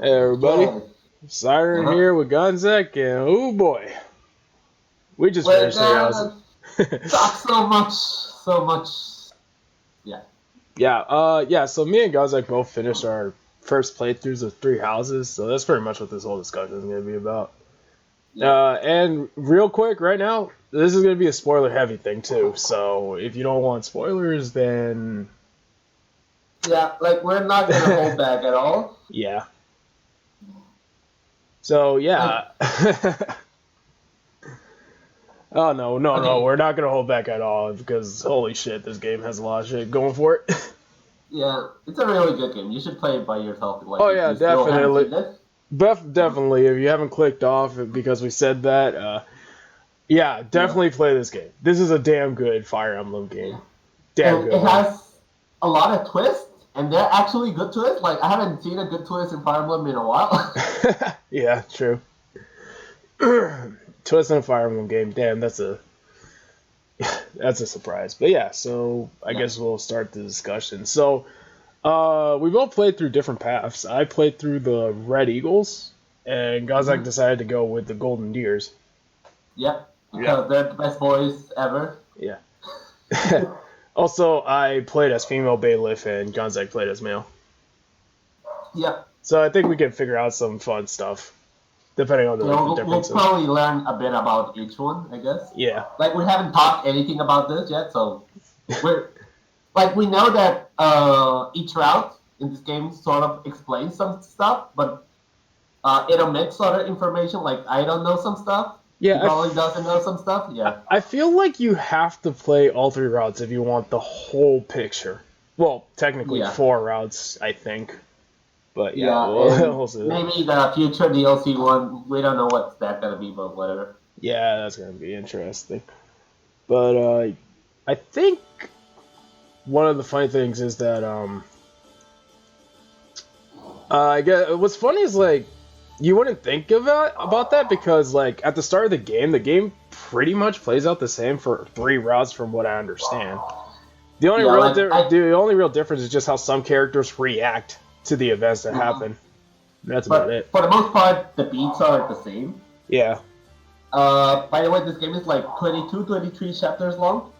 Hey everybody, Yeah. Syderent Uh-huh. here with Gonzak, and oh boy, we just We're finished Three Houses. gonna talk so much. Yeah. yeah. So me and Gonzak both finished our first playthroughs of Three Houses, so that's pretty much what this whole discussion is gonna be about. Yeah. And real quick, right now, this is gonna be a spoiler-heavy thing too. So if you don't want spoilers, then Yeah, like we're not gonna hold back at all. yeah. So Like, yeah. Oh no, okay, we're not gonna hold back at all because holy shit, this game has a lot of shit going for it. yeah, it's a really good game. You should play it by yourself. Like, Oh if yeah, you still haven't definitely. played this. Definitely, if you haven't clicked off because we said that, yeah, Yeah. definitely play this game. This is a damn good Fire Emblem game. Yeah. Damn And good it one. has a lot of twists, and they're actually good twists. Like, I haven't seen a good twist in Fire Emblem in a while. Yeah, true. Twist in a Fire Emblem game. Damn, that's a surprise. But yeah, so I Yeah. guess we'll start the discussion. So, we both played through different paths. I played through the Red Eagles, and Gazak hmm decided to go with the Golden Deers. Yep. Yeah. Because they're the best boys ever. Yeah. Also, I played as female bailiff and Gonzak played as male. Yep. So I think we can figure out some fun stuff, depending on the, Yeah, like, the we'll differences. probably learn a bit about each one, I guess. Yeah. Like, we haven't talked anything about this yet, so we're like, we know that each route in this game sort of explains some stuff, but it omits other information. Like, I don't know some stuff. He Yeah, probably doesn't know some stuff. Yeah. I feel like you have to play all three routes if you want the whole picture. Well, technically Yeah. 4 routes, I think. But yeah, Yeah, we'll, and we'll see. maybe the future DLC one, we don't know what's that gonna be, but whatever. Yeah, that's gonna be interesting. But I think one of the funny things is that I guess what's funny is like you wouldn't think about that because like at the start of the game pretty much plays out the same for 3 routes from what I understand. The only Yeah, real like the only real difference is just how some characters react to the events that happen. That's about but it. for the most part, the beats are the same. Yeah. By the way, this game is like 22, 23 chapters long.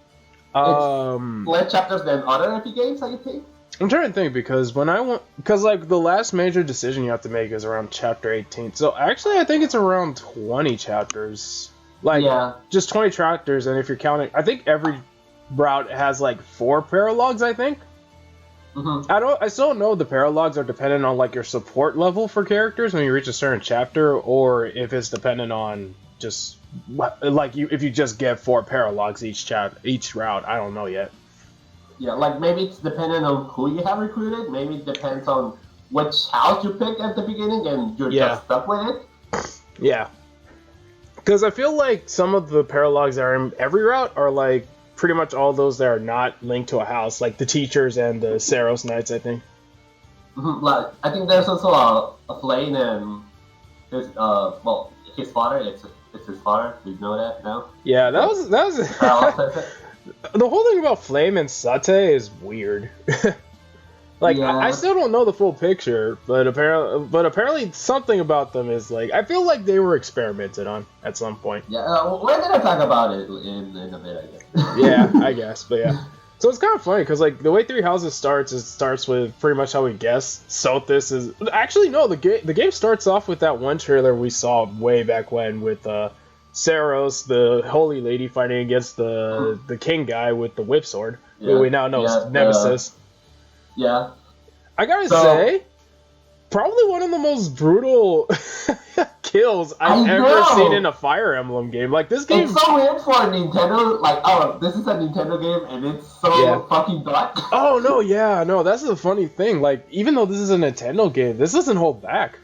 Um, Less chapters than other RPG games, I think. I'm trying to think because like the last major decision you have to make is around chapter 18. So actually, I think it's around 20 chapters. Like Yeah. just 20 chapters, and if you're counting, I think every route has like 4 paralogs. I think. Mm-hmm. I still don't know if the paralogs are dependent on like your support level for characters when you reach a certain chapter, or if it's dependent on just like if you just get 4 paralogs each route. I don't know yet. Yeah, like maybe it's dependent on who you have recruited. Maybe it depends on which house you pick at the beginning, and you're Yeah. just stuck with it. Yeah. Because I feel like some of the paralogs that are in every route are like pretty much all those that are not linked to a house, like the teachers and the Saros Knights, I think. Mm-hmm. Like I think there's also a Flame and his well his father. It's his father. You know that now. Yeah, that was Uh, the whole thing about Flame and Sate is weird. Like Yeah. I still don't know the full picture, but apparently something about them is like I feel like they were experimented on at some point. Yeah, we're gonna talk about it in a bit, I guess. Yeah, I guess, but yeah. So it's kind of funny because like the way Three Houses starts, it starts with pretty much how we guess. Sothis is actually no, the game starts off with that one trailer we saw way back when with Saros, the Holy Lady, fighting against the King guy with the whip sword, who we now know is Nemesis. Yeah. I gotta say, probably one of the most brutal kills I've ever seen in a Fire Emblem game. Like this game, It's so weird for a Nintendo. Like, oh, this is a Nintendo game, and it's so fucking dark. Oh no, yeah, no, that's the funny thing. Like, even though this is a Nintendo game, this doesn't hold back.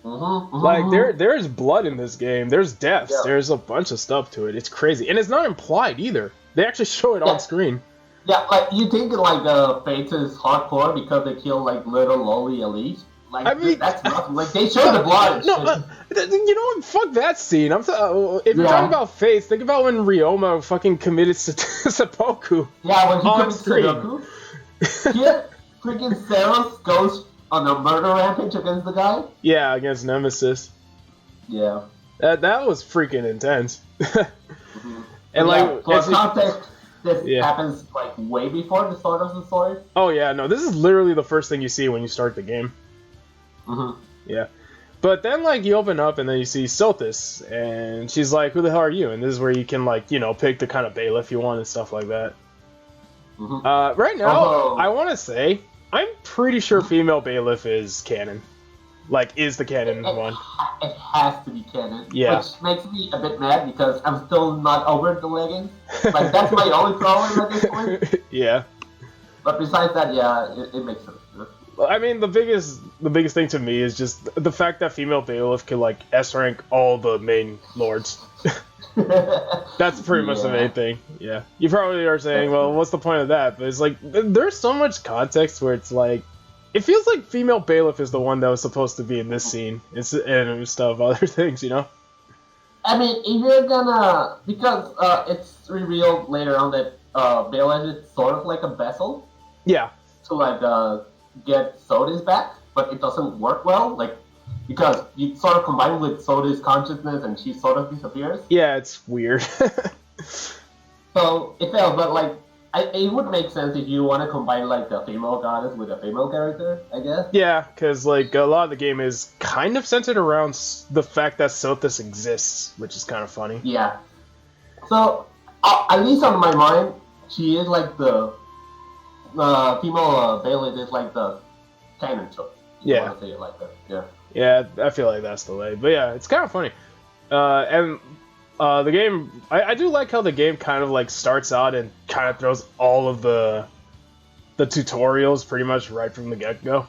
Like there's blood in this game. There's deaths. Yeah. There's a bunch of stuff to it. It's crazy, and it's not implied either. They actually show it on screen. Yeah, like you think like Fates is hardcore because they kill like little lowly elites. Like I mean, that's nothing. Like they show the blood. No, you know what? Fuck that scene. If you're talking about Fates, think about when Ryoma fucking committed seppuku. Yeah, when he on commits screen. Sudoku. Here, freaking Saros goes on a murder rampage against the guy. Yeah, against Nemesis. Yeah. That was freaking intense. Mm-hmm. And yeah, like, for context, this yeah. happens like way before the start of the story. Oh yeah, no, this is literally the first thing you see when you start the game. Mm-hmm. Yeah. But then, like, you open up and then you see Sothis, and she's like, "Who the hell are you?" And this is where you can, like, pick the kind of bailiff you want and stuff like that. Mm-hmm. Right now, I want to say I'm pretty sure female bailiff is canon. Like, is the canon one? It has to be canon. Yeah. Which makes me a bit mad because I'm still not over the leggings. Like, that's my only problem at this point. Yeah. But besides that, yeah, it makes sense. I mean, the biggest thing to me is just the fact that female bailiff can, like, S rank all the main lords. That's pretty much the main thing. Yeah. You probably are saying, well, what's the point of that? But it's like, there's so much context where it's like, it feels like female bailiff is the one that was supposed to be in this scene and stuff, other things, I mean, if you're gonna, because it's revealed later on that bailiff is sort of like a vessel. Yeah. To like get Soda's back, but it doesn't work well, like because you sort of combine with Soda's consciousness and she sort of disappears. Yeah, it's weird. So it fails, but like it would make sense if you want to combine like a female goddess with a female character, I guess. Yeah, because like a lot of the game is kind of centered around the fact that Sothis exists, which is kind of funny. Yeah. So at least on my mind, she is like the female bailiff is like the canon choice. Yeah. Want to say it like that. Yeah. Yeah, I feel like that's the way. But yeah, it's kind of funny. And the game, I do like how the game kind of like starts out and kind of throws all of the tutorials pretty much right from the get-go.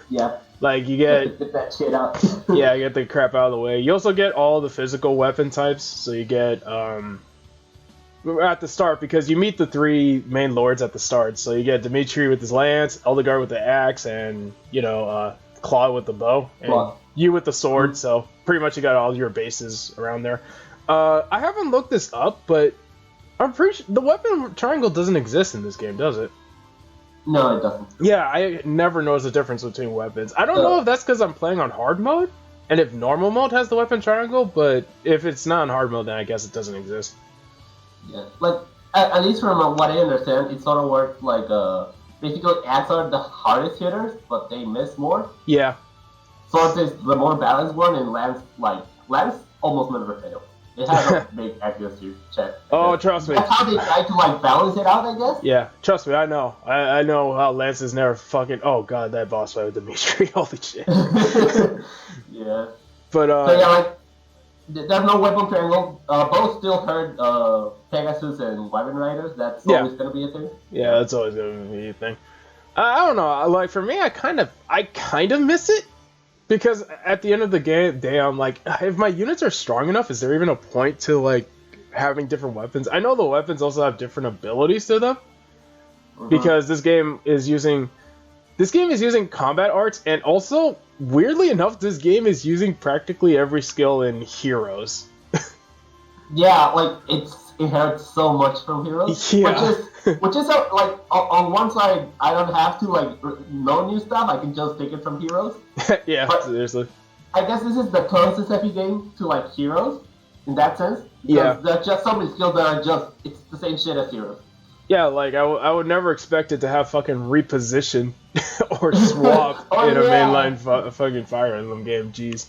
Yeah. Like you get that shit out. Yeah, you get the crap out of the way. You also get all the physical weapon types. So you get at the start, because you meet the three main lords at the start. So you get Dimitri with his lance, Eldegard with the axe, and Claude with the bow, and you with the sword. So pretty much you got all your bases around there. I haven't looked this up, but I'm pretty sure the weapon triangle doesn't exist in this game, does it? No, it doesn't. Yeah, I never noticed the difference between weapons. I don't know if that's because I'm playing on hard mode, and if normal mode has the weapon triangle, but if it's not on hard mode, then I guess it doesn't exist. Yeah, like at least from what I understand, it sort of works like basically ads are the hardest hitters, but they miss more. Yeah. Swords is the more balanced one, and Lance almost never fails. It has a big accuracy check. Oh, trust me. That's how they try to like balance it out, I guess. Yeah, trust me, I know. I know how Lance is never fucking. Oh god, that boss fight with Dimitri, holy shit. Yeah. But so yeah, like there's no weapon triangle. Both still heard Pegasus and Wyvern Riders. That's always gonna be a thing. Yeah, that's always gonna be a thing. I don't know. Like for me, I kind of miss it. Because at the end of the day, I'm like, if my units are strong enough, is there even a point to like having different weapons? I know the weapons also have different abilities to them, because this game is using combat arts, and also weirdly enough, this game is using practically every skill in Heroes. Yeah, like it inherits so much from Heroes. Yeah. Which is like on one side, I don't have to like know new stuff. I can just take it from Heroes. Yeah, but seriously. I guess this is the closest heavy game to like Heroes in that sense. Yeah. There's just so many skills that are it's the same shit as Heroes. Yeah, like I would never expect it to have fucking reposition or swap in a mainline fucking Fire Emblem game. Jeez.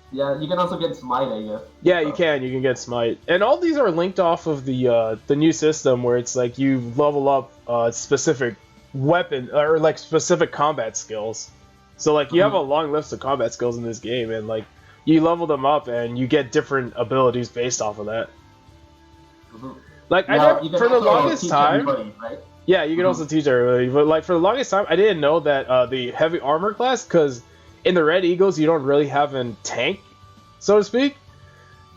Yeah, you can also get Smite, I guess. Yeah, you can get Smite, and all these are linked off of the new system where it's like you level up specific weapon or like specific combat skills. So like you have a long list of combat skills in this game, and like you level them up and you get different abilities based off of that. Like for the longest time, right? Yeah, you can also teach everybody, but like for the longest time, I didn't know that the heavy armor class, because in the Red Eagles, you don't really have a tank, so to speak.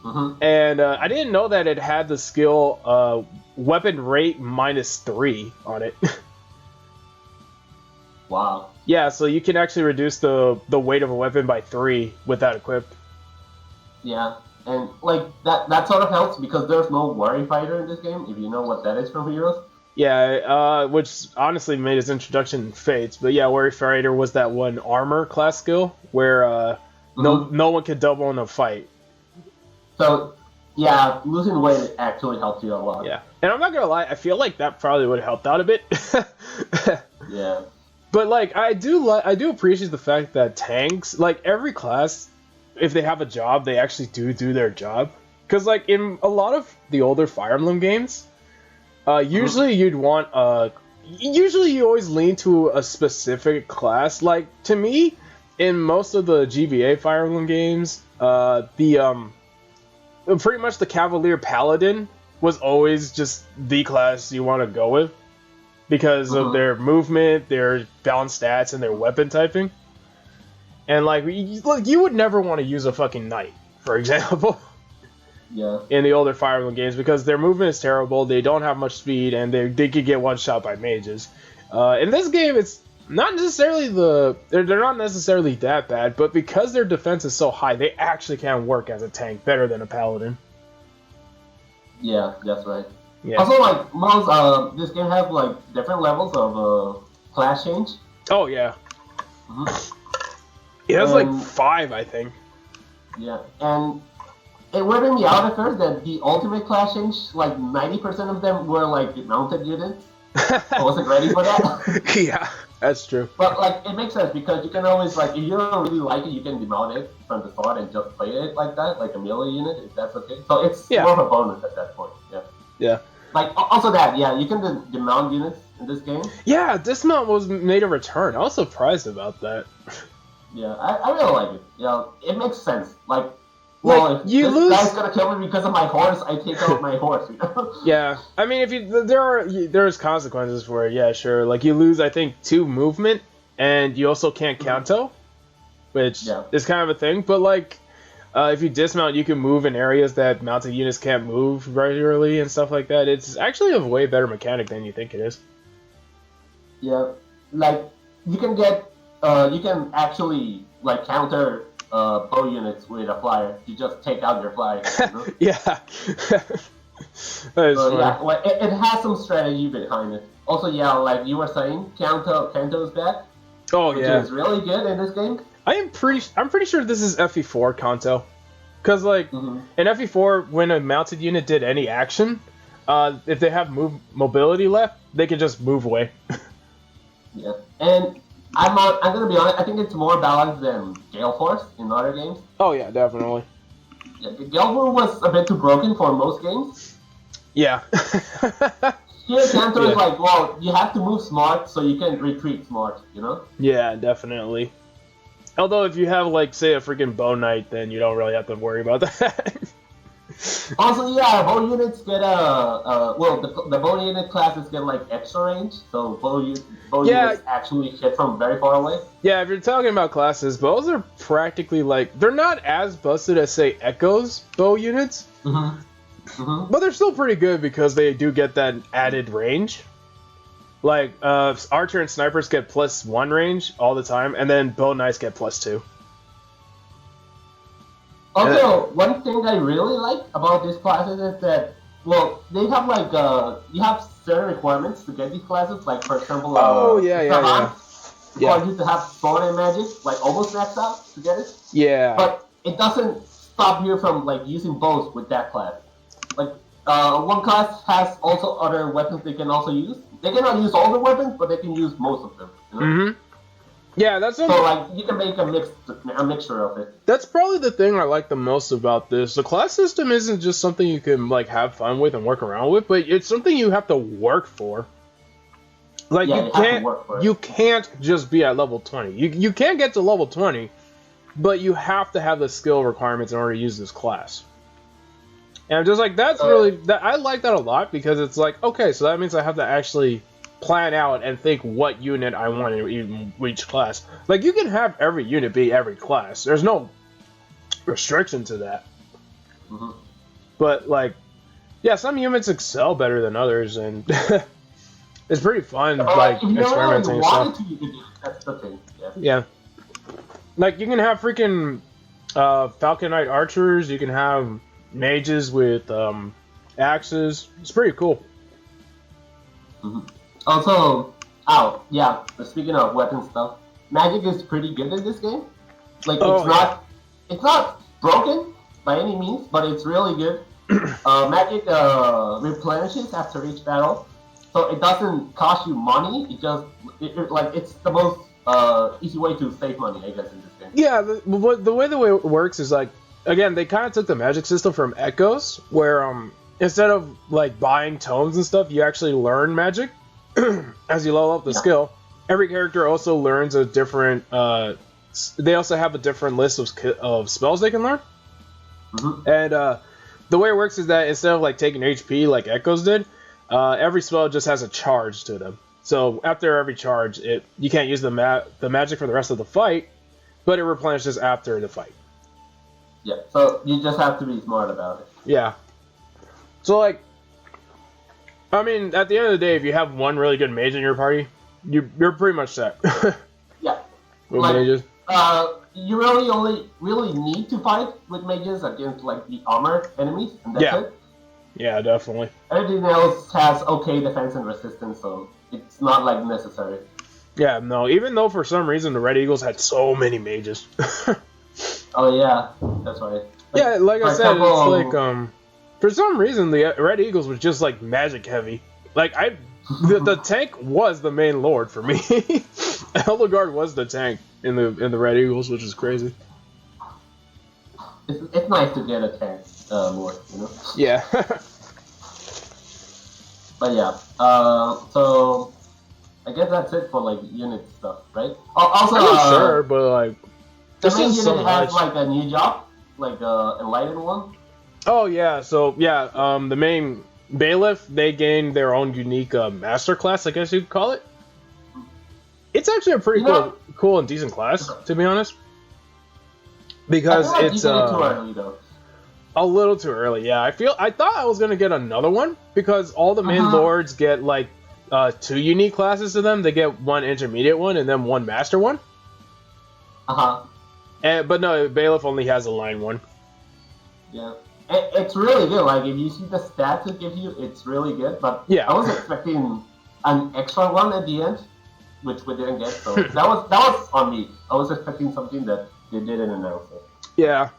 And I didn't know that it had the skill weapon rate -3 on it. Wow. Yeah, so you can actually reduce the weight of a weapon by 3 with that equipped. Yeah, and like that sort of helps because there's no worry fighter in this game, if you know what that is from Heroes. Yeah, which honestly made his introduction in Fates. But yeah, Warrior Fighter was that one armor class skill where no one could double in a fight. So, yeah, losing weight actually helps you a lot. Yeah, and I'm not gonna lie, I feel like that probably would have helped out a bit. Yeah. But like, I do appreciate the fact that tanks, like every class, if they have a job, they actually do their job. Because like in a lot of the older Fire Emblem games, usually you'd want usually you always lean to a specific class. Like to me, in most of the GBA Fire Emblem games, pretty much the Cavalier Paladin was always just the class you want to go with because of their movement, their balanced stats, and their weapon typing. And like you would never want to use a fucking knight, for example. Yeah. In the older Fire Emblem games because their movement is terrible, they don't have much speed, and they could get one shot by mages. In this game, it's not necessarily they're not necessarily that bad, but because their defense is so high, they actually can work as a tank better than a paladin. Yeah, that's right. Yeah. Also, like most, this game has like different levels of class change. Oh yeah. It has like 5, I think. Yeah, and it weirded me out at first that the ultimate class change, like 90% of them were like mounted units. I wasn't ready for that. Yeah, that's true. But like it makes sense because you can always like if you don't really like it, you can demount it from the start and just play it like that, like a melee unit, if that's okay. So it's more of a bonus at that point. Yeah. Yeah. Like also that, yeah, you can demount units in this game. Yeah, dismount was made a return. I was surprised about that. Yeah, I really like it. Yeah, it makes sense. Like, well, like, if you this guy's gonna kill me because of my horse, I take out my horse. You know? Yeah, I mean, if there's consequences for it. Yeah, sure. Like you lose, I think, 2 movement, and you also can't Kanto, which is kind of a thing. But like, if you dismount, you can move in areas that mounted units can't move regularly and stuff like that. It's actually a way better mechanic than you think it is. Yeah, like you can get, you can actually like counter bow units with a flyer. You just take out your flyer. You know? Yeah. That is funny. Yeah, like it has some strategy behind it. Also, yeah, like you were saying, Kanto's back. Oh which yeah, is really good in this game. I'm pretty sure this is FE4 Kanto, because like in FE4 when a mounted unit did any action, if they have mobility left, they can just move away. Yeah, and I'm gonna be honest. I think it's more balanced than Gale Force in other games. Oh yeah, definitely. Yeah, Gale Force was a bit too broken for most games. Yeah. Here, Kanto is like, well, you have to move smart so you can retreat smart. You know? Yeah, definitely. Although if you have like say a freaking bow knight, then you don't really have to worry about that. Also, yeah, bow units get the bow unit classes get like extra range, so bow units actually hit from very far away. Yeah, if you're talking about classes, bows are practically like they're not as busted as say Echo's bow units, but they're still pretty good because they do get that added range. Like archer and snipers get +1 range all the time, and then bow knights get +2. Also, one thing I really like about these classes is that, well, they have like, you have certain requirements to get these classes, like for example, requires you to have sword and magic, like almost maxed out to get it. Yeah. But it doesn't stop you from like using bows with that class. Like, one class has also other weapons they can also use. They cannot use all the weapons, but they can use most of them. You know? Yeah, that's so like you can make a mixture of it. That's probably the thing I like the most about this. The class system isn't just something you can like have fun with and work around with, but it's something you have to work for. Like you can't just be at level 20. You can get to level 20, but you have to have the skill requirements in order to use this class. And I'm just like I like that a lot because it's like, okay, so that means I have to actually plan out and think what unit I want in each class. Like, you can have every unit be every class. There's no restriction to that. But, like, yeah, some units excel better than others, and it's pretty fun, like, experimenting and stuff. That's the thing. Yeah. Like, you can have freaking Falcon Knight archers, you can have mages with axes. It's pretty cool. Mhm. Also, oh yeah. Speaking of weapon stuff, magic is pretty good in this game. Like it's not broken by any means, but it's really good. Magic replenishes after each battle, so it doesn't cost you money. It's the most easy way to save money, I guess, in this game. Yeah, the way it works is like, again, they kind of took the magic system from Echoes, where instead of like buying tomes and stuff, you actually learn magic as you level up the skill. Every character also learns a different. They also have a different list of spells they can learn, and the way it works is that instead of like taking HP like Echoes did, every spell just has a charge to them. So after every charge, you can't use the magic for the rest of the fight, but it replenishes after the fight. Yeah, so you just have to be smart about it. Yeah. So like, I mean, at the end of the day, if you have one really good mage in your party, you're pretty much set. Yeah. With mages. You only really need to fight with mages against like the armored enemies, and that's it. Yeah, definitely. Everything else has okay defense and resistance, so it's not like necessary. Yeah, no. Even though for some reason the Red Eagles had so many mages. Oh yeah, that's right. Like I said, it's like for some reason the Red Eagles was just like magic heavy. Like the tank was the main lord for me. Eldegard was the tank in the Red Eagles, which is crazy. It's nice to get a tank more, you know. Yeah. But yeah, so I guess that's it for like unit stuff, right? Also, I'm not sure, but like the main unit has like a new job, like enlightened one. Oh yeah, so yeah, the main bailiff, they gained their own unique master class, I guess you'd call it. It's actually a pretty cool and decent class, to be honest. Because it's too early, though. A little too early, yeah. I thought I was gonna get another one because all the main lords get like 2 unique classes to them. They get 1 intermediate one and then 1 master one. But no, bailiff only has a line one. Yeah. It's really good. Like, if you see the stats it gives you, it's really good. But yeah, I was expecting an extra one at the end, which we didn't get. So that was on me. I was expecting something that they didn't announce it. Yeah.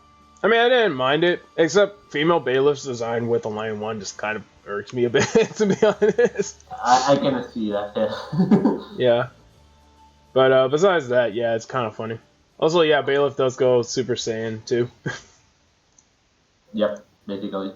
I mean, I didn't mind it, except female bailiff's design with a line one just kind of irks me a bit, to be honest. I can see that, yeah. Yeah. But besides that, yeah, it's kind of funny. Also, yeah, bailiff does go Super Saiyan, too. Yep, basically.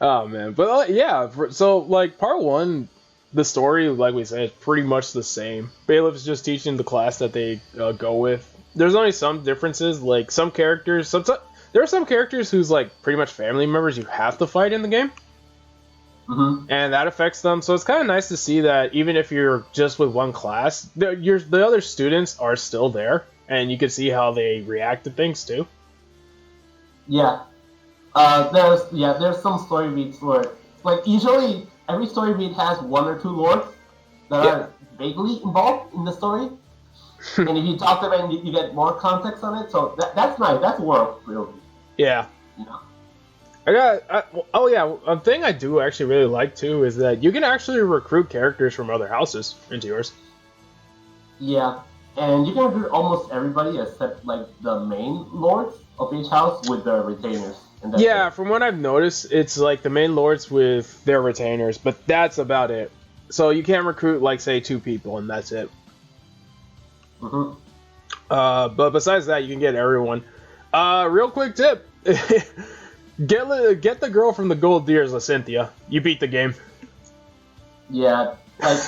Oh, man. But, yeah, so, like, part 1, the story, like we said, is pretty much the same. Bailiff is just teaching the class that they go with. There's only some differences, like, some characters, there are some characters who's, like, pretty much family members you have to fight in the game. And that affects them, so it's kind of nice to see that even if you're just with one class, the other students are still there, and you can see how they react to things, too. Yeah. There's some story beats where, like, usually every story beat has 1 or 2 lords that are vaguely involved in the story. And if you talk to them, you get more context on it. So that's nice. That's world, really. Yeah. You know? A thing I do actually really like, too, is that you can actually recruit characters from other houses into yours. Yeah. And you can recruit almost everybody except, like, the main lords of each house with their retainers. And that's from what I've noticed, it's, like, the main lords with their retainers, but that's about it. So you can't recruit, like, say, 2 people, and that's it. But besides that, you can get everyone. Real quick tip. Get the girl from the Gold Deers, Lacynthia. You beat the game. Yeah, like,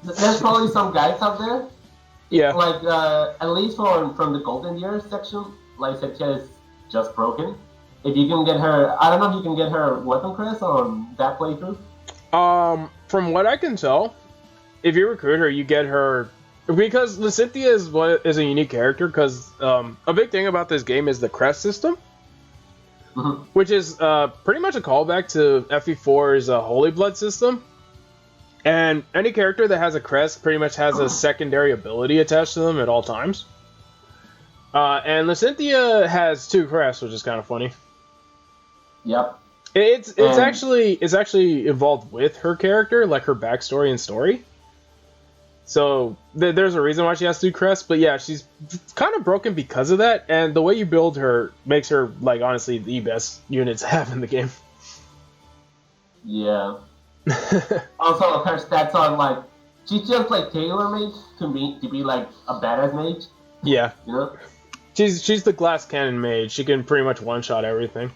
there's probably some guys out there. Yeah. Like, at least from the Golden Deer section, Lacynthia is just broken. If you can get her, I don't know if you can get her weapon crest on that playthrough. From what I can tell, if you recruit her, you get her. Because Lacynthia is a unique character, because a big thing about this game is the crest system, which is pretty much a callback to FE4's Holy Blood system. And any character that has a crest pretty much has a secondary ability attached to them at all times. And Lacynthia has 2 crests, which is kind of funny. Yep. It's actually involved with her character, like her backstory and story. So there's a reason why she has two crests, but yeah, she's kind of broken because of that. And the way you build her makes her like honestly the best unit to have in the game. Yeah. Also, her stats are like she's just like tailor made to be like a badass mage. Yeah. You know. She's the glass cannon mage. She can pretty much one shot everything.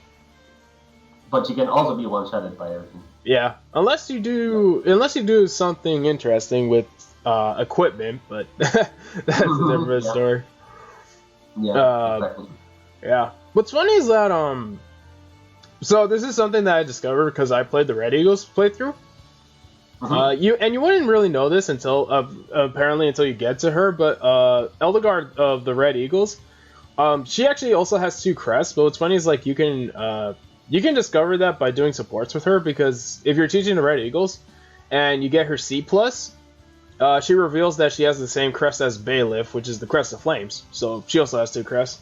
But she can also be one shotted by everything. Yeah, unless you do something interesting with equipment, but that's a different story. Yeah, exactly. Yeah. What's funny is that so this is something that I discovered because I played the Red Eagles playthrough. You wouldn't really know this until apparently until you get to her, but Eldegard of the Red Eagles, she actually also has two crests. But what's funny is like you can discover that by doing supports with her, because if you're teaching the Red Eagles and you get her C+, she reveals that she has the same crest as Bailiff, which is the Crest of Flames. So she also has two crests.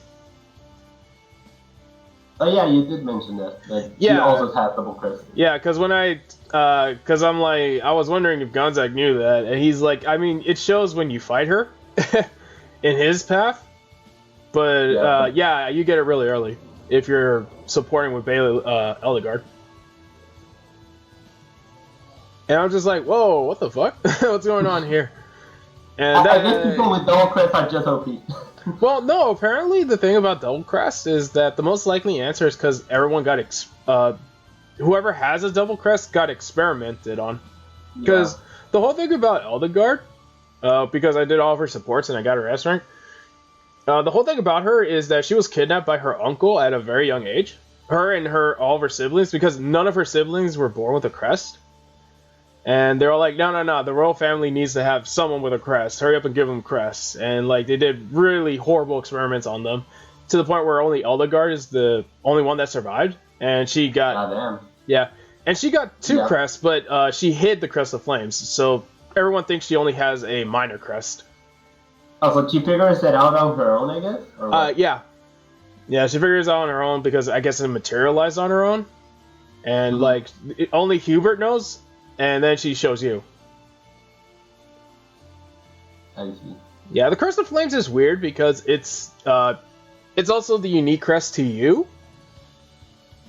Oh yeah, you did mention that. She also has double crest. Yeah, because when I was wondering if Gonzak knew that, and he's like, I mean, it shows when you fight her in his path, but you get it really early if you're supporting with Bailey Eldegard. And I'm just like, whoa, what the fuck? What's going on here? And I guess people with double crest are just OP. Well, no, apparently the thing about double crest is that the most likely answer is because everyone got whoever has a double crest got experimented on. Because the whole thing about Eldegard, because I did all of her supports and I got her S rank, the whole thing about her is that she was kidnapped by her uncle at a very young age. Her and all of her siblings, because none of her siblings were born with a crest. And they're all like, no, the royal family needs to have someone with a crest. Hurry up and give them crests. And like they did really horrible experiments on them, to the point where only Eldegard is the only one that survived. And she got and she got two crests, but she hid the Crest of Flames. So everyone thinks she only has a minor crest. Oh, so she figures it out on her own, I guess? Or what? Yeah, she figures it out on her own because I guess it materialized on her own. And like only Hubert knows. And then she shows you. I see. Yeah, the Crest of Flames is weird because it's also the unique crest to you.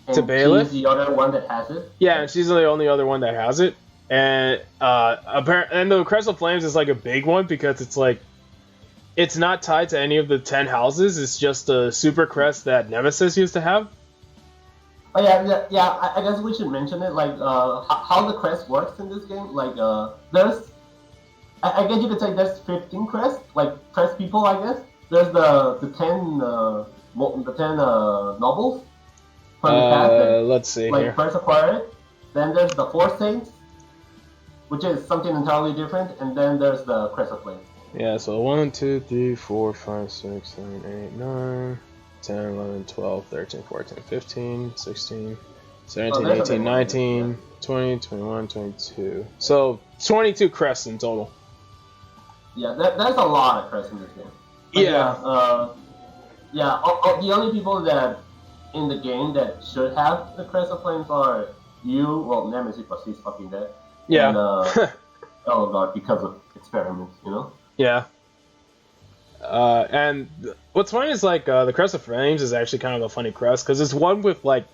And to Bailiff. She's the other one that has it? Yeah, and she's the only other one that has it. And and the Crest of Flames is like a big one because it's like it's not tied to any of the 10 houses. It's just a super crest that Nemesis used to have. Oh yeah. I guess we should mention it, like how the crest works in this game. Like there's, I guess you could say there's 15 crests, like crest people. I guess there's the 10 nobles from the past. Let's see like here. First acquired. Then there's the 4 saints, which is something entirely different, and then there's the Crest of Flames. Yeah, so 1, 2, 3, 4, 5, 6, 7, 8, 9. 10, 11, 12, 13, 14, 15, 16, 17, 18, 19, 20, 21, 22. So, 22 crests in total. Yeah, there's a lot of crests in this game. But the only people that in the game that should have the Crest of Flames are you, well, Nemesis, but she's fucking dead. Yeah. And Eldegard because of experiments, you know? Yeah. And what's funny is like the Crest of Flames is actually kind of a funny crest because it's one with like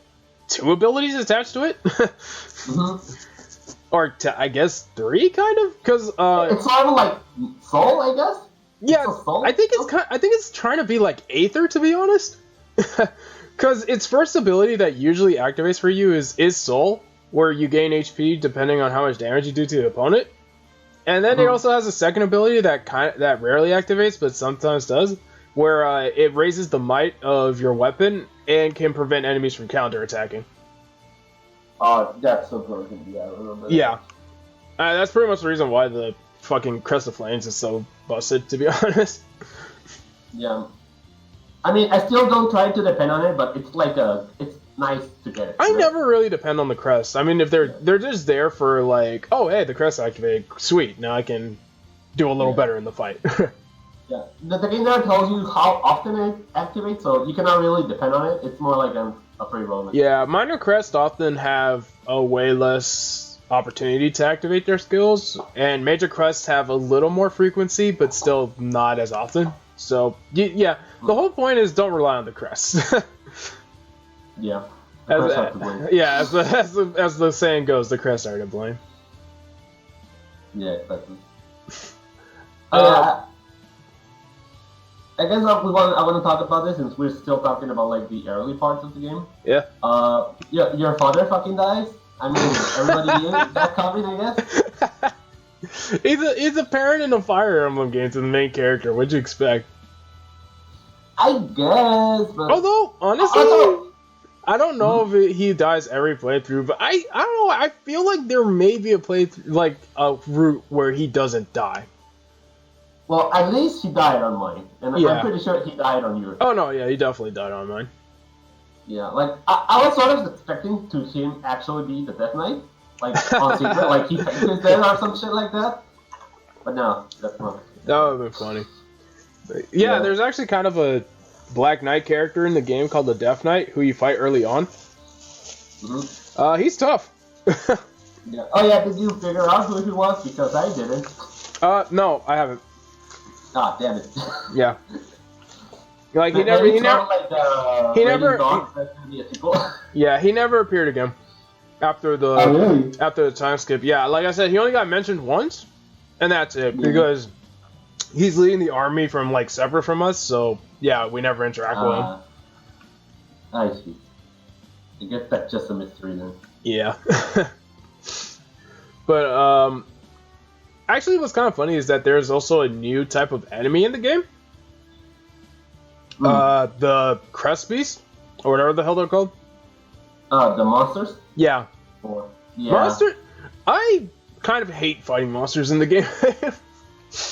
2 abilities attached to it, or I guess 3 kind of because it's sort of like soul, I guess. Yeah, I think it's trying to be like Aether, to be honest, because its first ability that usually activates for you is Soul, where you gain HP depending on how much damage you do to the opponent. And then it also has a second ability that rarely activates, but sometimes does, where it raises the might of your weapon and can prevent enemies from counterattacking. Oh, that's so broken. Yeah, I remember that. Yeah, that's pretty much the reason why the fucking Crest of Flames is so busted, to be honest. Yeah, I mean, I still don't try to depend on it, but it's like it's nice to get it. I never really depend on the crest. I mean, if they're just there for like, oh hey, the crest activated, sweet, now I can do a little better in the fight. Yeah, the game there tells you how often it activates, so you cannot really depend on it. It's more like a free bonus. Yeah, minor crests often have a way less opportunity to activate their skills, and major crests have a little more frequency, but still not as often. So yeah, the whole point is don't rely on the crests. Yeah, the crests are to blame. Yeah, as the saying goes, the crests are to blame. Yeah, exactly. I guess I want to talk about this since we're still talking about like the early parts of the game. Yeah. Your father fucking dies. I mean, everybody knew that coming, I guess. He's a parent in a Fire Emblem game to the main character. What'd you expect? I guess, but although honestly, I don't know if he dies every playthrough, but I don't know. I feel like there may be a playthrough, like a route where he doesn't die. Well, at least he died on mine, and I'm pretty sure he died on yours. Oh no, yeah, he definitely died on mine. Yeah, like I was sort of expecting to him actually be the Death Knight, like on secret, like he faked his death or some shit like that. But no, that's not. That would have been funny. But yeah, there's actually kind of a Black Knight character in the game called the Death Knight who you fight early on. Mm-hmm. He's tough. Yeah. Oh yeah, did you figure out who he was? Because I didn't. No, I haven't. Ah, damn it. Yeah. Like he never appeared again after the time skip. Yeah, like I said, he only got mentioned once, and that's it because he's leading the army from like separate from us. So yeah, we never interact with him. I see. I guess that's just a mystery then. Yeah. But actually, what's kind of funny is that there's also a new type of enemy in the game. The Crest Beast, or whatever the hell they're called. The monsters? Yeah. Yeah. Monster? I kind of hate fighting monsters in the game.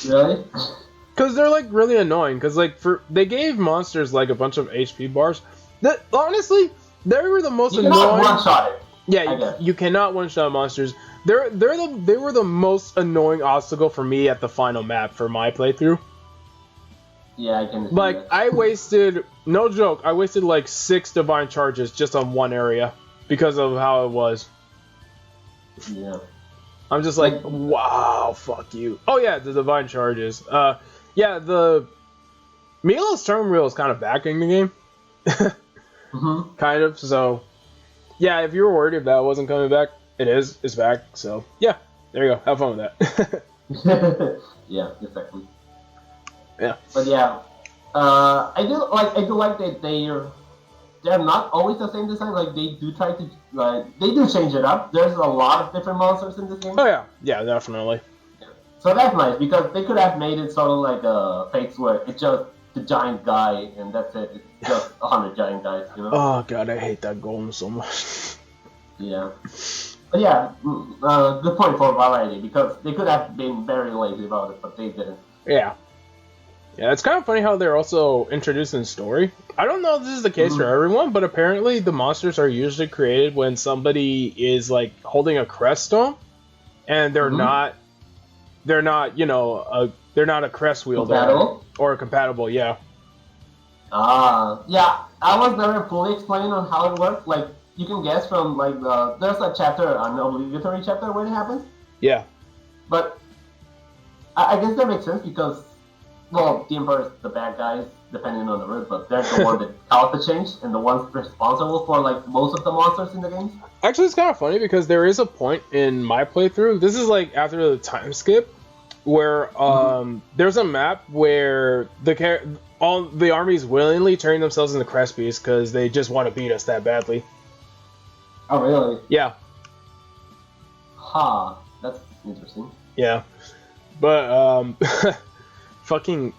Really? Because they're like really annoying. Because like they gave monsters like a bunch of HP bars. That honestly, they were the most annoying. You cannot one-shot it. Yeah, you cannot one-shot monsters. They were the most annoying obstacle for me at the final map for my playthrough. Yeah, I can see like, that. I wasted, no joke, I wasted like 6 divine charges just on one area because of how it was. Yeah. I'm just like, wow, fuck you. Oh yeah, the divine charges. Yeah, the Milo's turn wheel is kind of back in the game. Kind of, so yeah, if you were worried if that wasn't coming back, it's back, so yeah, there you go, have fun with that. Yeah, exactly. Yeah. But yeah, I do like that they're not always the same design. Like they do try to they do change it up. There's a lot of different monsters in this game. Oh yeah, yeah, definitely. Yeah. So that's nice because they could have made it sort of like a Fates where it's just the giant guy and that's it. It's just 100 giant guys, you know. Oh god, I hate that golem so much. Yeah. But yeah, good point for variety because they could have been very lazy about it, but they didn't. Yeah. Yeah, it's kind of funny how they're also introducing story. I don't know if this is the case for everyone, but apparently the monsters are usually created when somebody is like holding a crest stone, and they're not, you know, they're not a crest wielder or compatible. Yeah. Yeah. I was never fully explained on how it works. Like you can guess from like there's a chapter, an obligatory chapter where it happens. Yeah. But I guess that makes sense because. Well, the Emperor's the bad guys, depending on the route, but they're the one that caused the change and the ones responsible for like most of the monsters in the game. Actually, it's kind of funny because there is a point in my playthrough. This is like after the time skip, where there's a map where all the armies willingly turning themselves into crest beasts because they just want to beat us that badly. Oh really? Yeah. Ha, that's interesting. Yeah, but fucking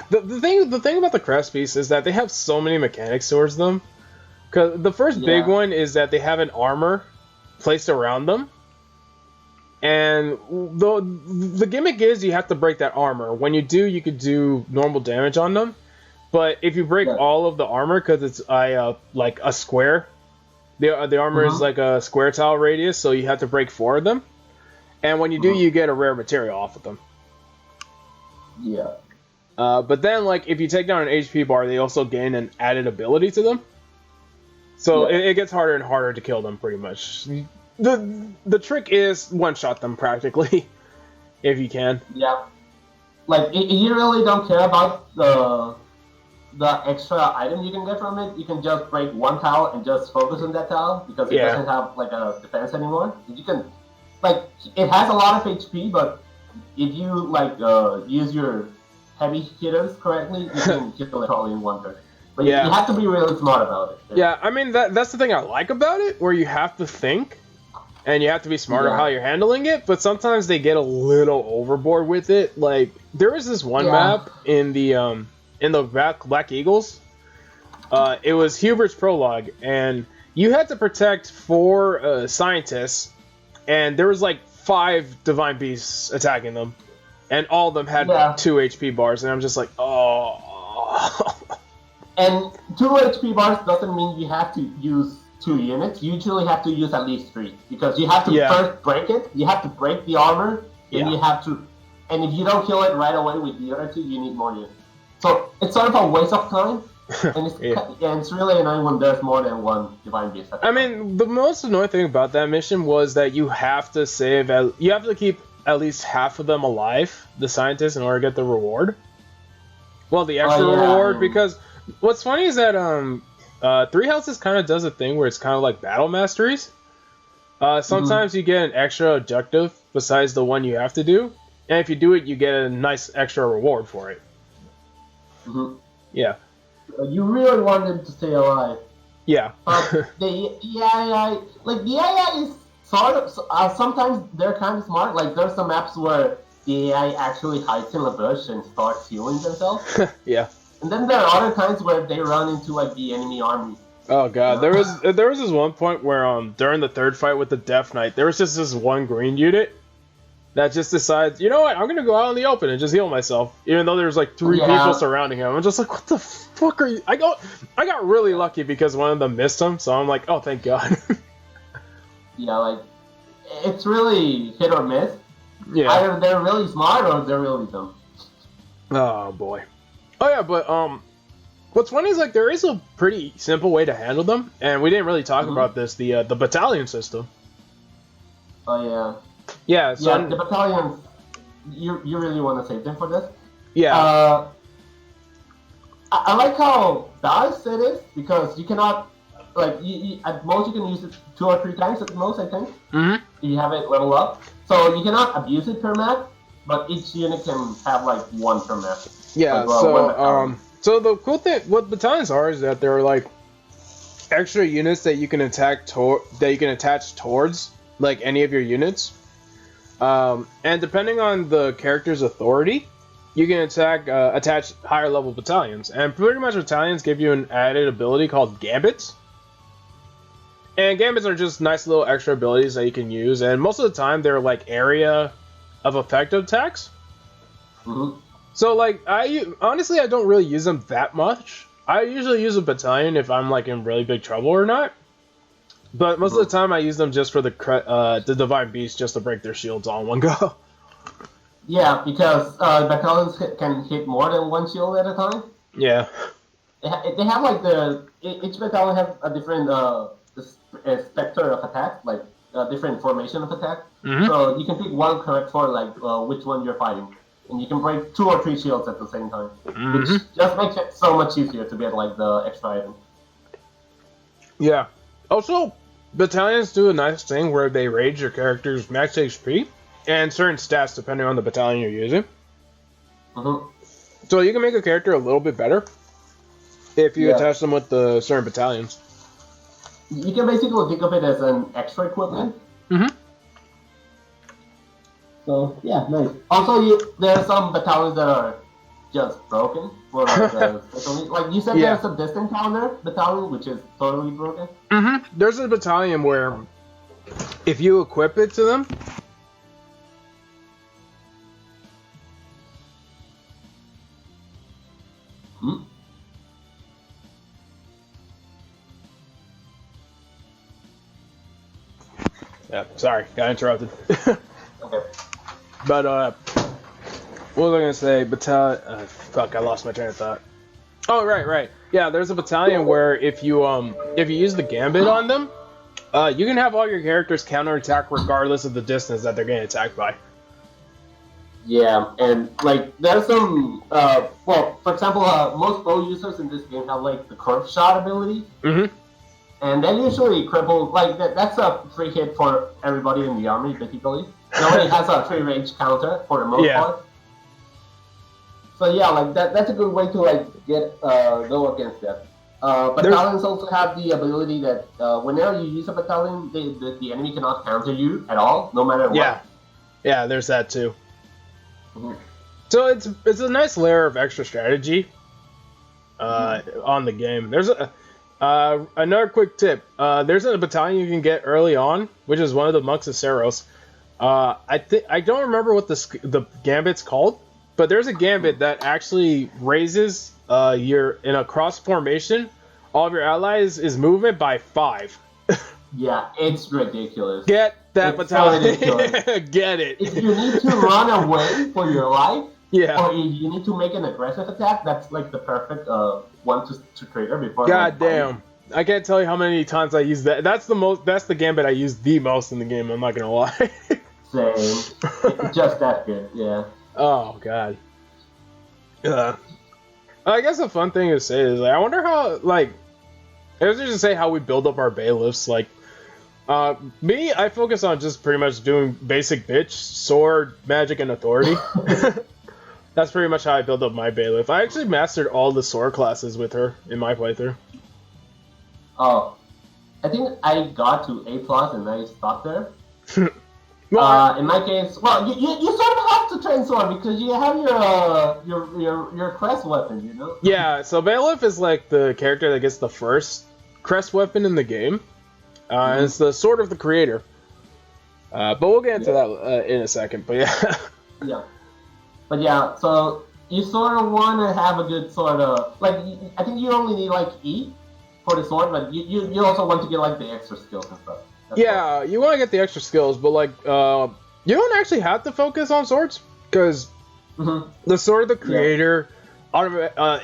the thing about the crest beasts is that they have so many mechanics towards them. Cause the first big one is that they have an armor placed around them, and the gimmick is you have to break that armor. When you do, you could do normal damage on them, but if you break all of the armor, because it's like a square, the armor is like a square tile radius, so you have to break 4 of them, and when you do, you get a rare material off of them. Yeah. But then, like, if you take down an HP bar, they also gain an added ability to them. So it gets harder and harder to kill them, pretty much. The trick is one-shot them practically, if you can. Yeah. Like, if you really don't care about the extra item you can get from it, you can just break one tile and just focus on that tile because it doesn't have like a defense anymore. You can, like, it has a lot of HP, but if you like use your heavy hitters correctly, you can kill it all in one turn. But you have to be really smart about it. Yeah, I mean that's the thing I like about it, where you have to think and you have to be smarter how you're handling it. But sometimes they get a little overboard with it. Like there was this one map in the Black Eagles. It was Hubert's prologue, and you had to protect 4 scientists, and there was like 5 divine beasts attacking them, and all of them had 2 HP bars, and I'm just like, oh. And 2 HP bars doesn't mean you have to use 2 units. You usually have to use at least 3, because you have to first break it. You have to break the armor, and you have to. And if you don't kill it right away with the other 2, you need more units. So it's sort of a waste of time, and it's really annoying when there's more than 1 divine beast. I mean, the most annoying thing about that mission was that you have to save. You have to keep at least half of them alive, the scientists, in order to get the reward. Well, the extra reward, because what's funny is that Three Houses kind of does a thing where it's kind of like battle masteries. Sometimes you get an extra objective besides the one you have to do, and if you do it, you get a nice extra reward for it. Yeah. You really want them to stay alive. Yeah. The AI, like the AI is sort of. Sometimes they're kind of smart. Like there's some maps where the AI actually hides in a bush and starts healing themselves. Yeah. And then there are other times where they run into like the enemy army. Oh god, there was this one point where during the 3rd fight with the Death Knight, there was just this one green unit that just decides, you know what, I'm gonna go out in the open and just heal myself, even though there's like 3 people surrounding him. I'm just like, what the fuck are you? I got really lucky because one of them missed him, so I'm like, oh, thank God. Yeah, like it's really hit or miss. Yeah. Either they're really smart or they're really dumb. Oh boy. Oh yeah, but what's funny is like there is a pretty simple way to handle them, and we didn't really talk about this, the battalion system. Oh yeah. Yeah, so the battalions, you really want to save them for this? Yeah. I like how balanced it is, because you cannot, like, at most you can use it 2 or 3 times at most, I think. If you have it level up. So you cannot abuse it per map, but each unit can have like 1 per map. Yeah, so the cool thing, what battalions are, is that they're like extra units that you can attach towards like any of your units. And depending on the character's authority, you can attach higher level battalions. And pretty much battalions give you an added ability called gambits. And gambits are just nice little extra abilities that you can use. And most of the time, they're like area of effective attacks. So like, honestly, I don't really use them that much. I usually use a battalion if I'm like in really big trouble or not. But most of the time, I use them just for the Divine Beast, just to break their shields all in one go. Yeah, because battalions can hit more than 1 shield at a time. Yeah. They have like each battalion has a different specter of attack, like a different formation of attack. So you can pick one correct for like which one you're fighting, and you can break 2 or 3 shields at the same time, which just makes it so much easier to get like the extra item. Yeah. Also, battalions do a nice thing where they raise your character's max HP and certain stats depending on the battalion you're using. So you can make a character a little bit better if you attach them with the certain battalions. You can basically think of it as an extra equipment. So yeah, nice. Also, there are some battalions that are just broken. For like you said, there's a distant counter battalion which is totally broken. There's a battalion where if you equip it to them, yeah, sorry, got interrupted. Okay. But what was I gonna say? Fuck, I lost my train of thought. Oh, right. Yeah, there's a battalion where if you use the gambit on them, you can have all your characters counterattack regardless of the distance that they're getting attacked by. Yeah, and like there's some well, for example, most bow users in this game have like the curve shot ability. Mm-hmm. And they usually cripple, like, that's a free hit for everybody in the army, basically. Nobody has a free range counter, for the most part. So yeah, like, that's a good way to, like, go against that. Battalions also have the ability that whenever you use a battalion, the enemy cannot counter you at all, no matter what. Yeah, there's that too. Mm-hmm. So it's a nice layer of extra strategy on the game. There's another quick tip. There's a battalion you can get early on, which is one of the monks of Seros. I don't remember what the gambit's called, but there's a gambit that actually raises your in a cross formation. All of your allies' is movement by 5. Yeah, it's ridiculous. Get that battalion. So Get it. If you need to run away for your life, yeah, or if you need to make an aggressive attack, that's like the perfect one to trigger before. God damn. I can't tell you how many times I use that. That's the gambit I use the most in the game, I'm not gonna lie. Same. It's just that good, yeah. Oh god. I guess a fun thing to say is like, I wonder how, like, I was just to say how we build up our bailiffs. Like, me, I focus on just pretty much doing basic bitch, sword, magic, and authority. That's pretty much how I build up my bailiff. I actually mastered all the sword classes with her in my playthrough. Oh, I think I got to A+ and I stopped there. Well, in my case, well, you sort of have to train sword because you have your crest weapon, you know. Yeah, so bailiff is like the character that gets the first crest weapon in the game. And it's the sword of the creator. But we'll get into that in a second. But yeah. Yeah. But yeah, so you sort of want to have a good sort of, like, I think you only need like E for the sword, but you also want to get like the extra skills and stuff. Yeah, you want to get the extra skills, but like, you don't actually have to focus on swords, because the sword of the creator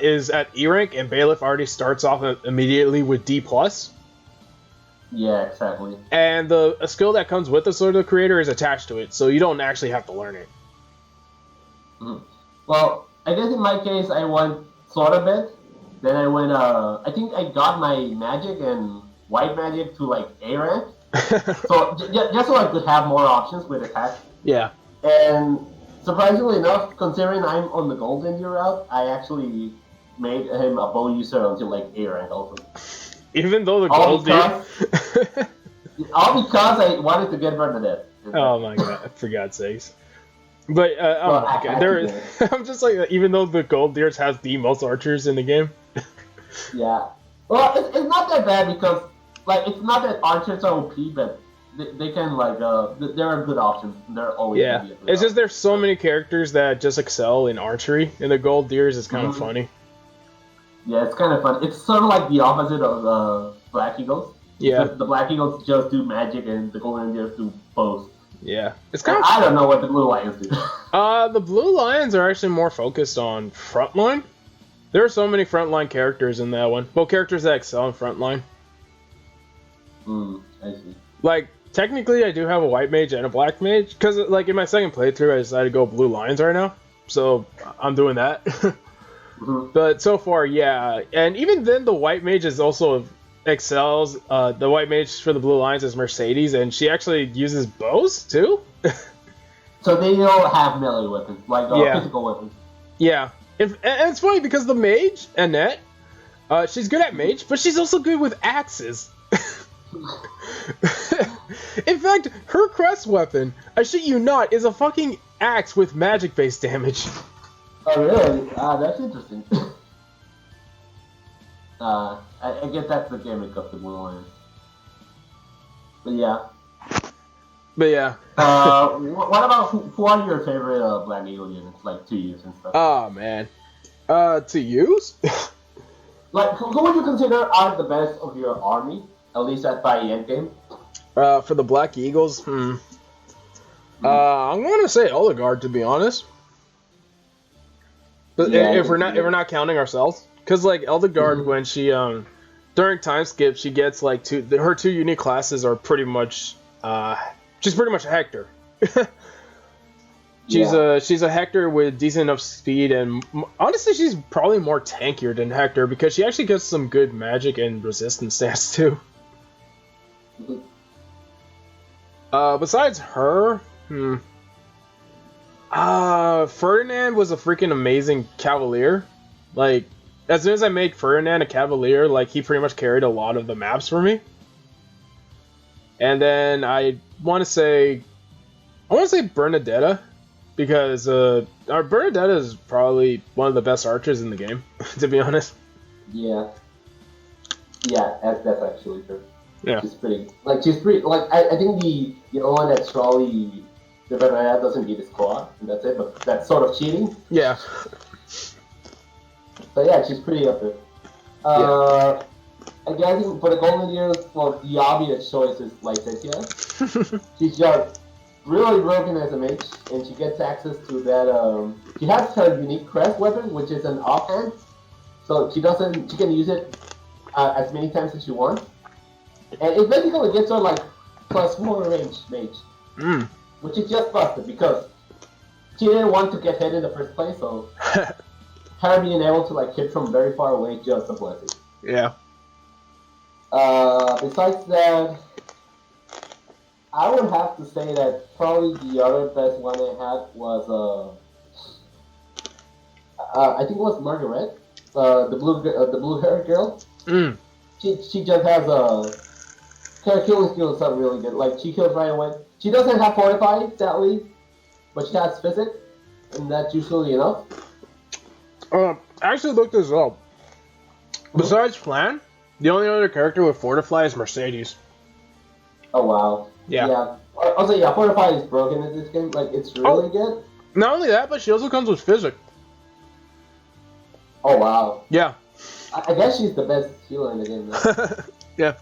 is at E rank, and bailiff already starts off immediately with D+. Yeah, exactly. And a skill that comes with the sword of the creator is attached to it, so you don't actually have to learn it. Well, I guess in my case, I went sword a bit. Then I went, I think I got my magic and white magic to like A rank. So just so I could have more options with attack. Yeah. And surprisingly enough, considering I'm on the gold India route, I actually made him a bow user until like A rank also. Even though the gold all because I wanted to get Bernadette. Oh my god, for God's sakes. But, oh my god, I'm just like, even though the gold deers has the most archers in the game. Yeah. Well, it's not that bad because, like, it's not that archers are OP, but they can, like, there are good options. They're always yeah. It's just there's so many characters that just excel in archery, and the gold deers is kind of funny. Yeah, it's kind of fun. It's sort of like the opposite of Black Eagles. Yeah. The Black Eagles just do magic, and the golden deers do both. Yeah, it's kind of. I don't know what the Blue Lions do. The Blue Lions are actually more focused on frontline. There are so many frontline characters in that one. Well, characters that excel in frontline. I see. Like, technically, I do have a white mage and a black mage, because, like, in my second playthrough, I decided to go Blue Lions right now. So, I'm doing that. But so far, yeah. And even then, the white mage is also excels. The white mage for the Blue Lions is Mercedes, and she actually uses bows, too. So they all have melee weapons, like physical weapons. Yeah. And it's funny, because the mage, Annette, she's good at mage, but she's also good with axes. In fact, her crest weapon, I shit you not, is a fucking axe with magic-based damage. Oh, really? That's interesting. I guess that's the gimmick of the Blue Lions. But yeah. What about who are your favorite Black Eagle units, like to use and stuff? Oh man, to use? Like who would you consider are the best of your army, at least by endgame? For the Black Eagles, I'm gonna say Oligard, to be honest. But Yeah, if we're not counting ourselves, because like Eldegard, when she during time skip, she gets like her two unique classes are pretty much she's pretty much a Hector. She's a Hector with decent enough speed, and honestly, she's probably more tankier than Hector because she actually gets some good magic and resistance stats too. Besides her, Ferdinand was a freaking amazing Cavalier. Like, as soon as I made Ferdinand a Cavalier, like he pretty much carried a lot of the maps for me. And then I want to say Bernadetta. Because our Bernadetta is probably one of the best archers in the game, to be honest. Yeah, that's actually true. Yeah. She's pretty. I think the only one that Trolley the Bernadetta doesn't beat is Koa, and that's it. But that's sort of cheating. Yeah. But yeah, she's pretty up there. Again, I think for the Golden Years, well, the obvious choice is Lycetia. She's just really broken as a mage, and she gets access to that. She has her unique crest weapon, which is an offhand, so she can use it as many times as she wants, and it basically gets her like +4 range mage, which is just busted because she didn't want to get hit in the first place, so her being able to like hit from very far away is just a blessing. Yeah. Besides that, I would have to say that probably the other best one I had was I think it was Margaret, the blue haired girl. She just has her killing skills are really good. Like she kills right away. She doesn't have fortify sadly, but she has physic, and that's usually enough. I actually looked this up. Besides Flan, the only other character with fortify is Mercedes. Oh wow. Yeah. Also, fortify is broken in this game. Like it's really good. Not only that, but she also comes with physic. Oh wow. Yeah. I guess she's the best healer in the game. Yeah.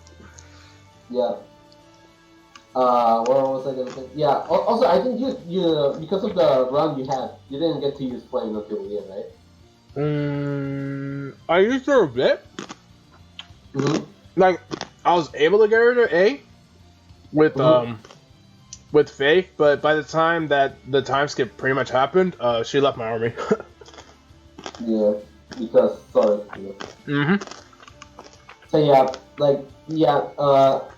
Yeah. What was I gonna say? Yeah. Also, I think you because of the run you had, you didn't get to use flame until the end, right? I used her a bit. Like I was able to get her to A with Faith, but by the time that the time skip pretty much happened, she left my army. Yeah, because sorry. So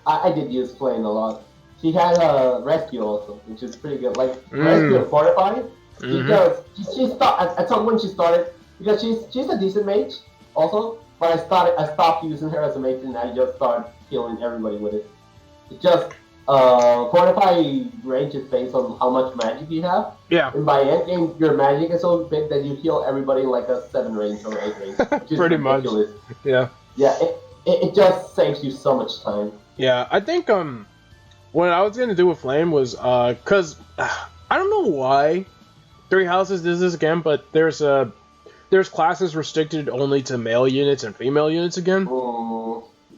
I did use flame a lot. She had a rescue also, which is pretty good. Like rescue and fortify, because she stopped at some point. She started because she's a decent mage also, but I stopped using her as a mage and I just started killing everybody with it. It just fortify range is based on how much magic you have. Yeah. And by end game, your magic is so big that you heal everybody in like a 7 range or 8 range. Which is pretty ridiculous. much. Yeah. Yeah. It just saves you so much time. Yeah, I think what I was gonna do with Flame was cause I don't know why Three Houses does this again, but there's classes restricted only to male units and female units again.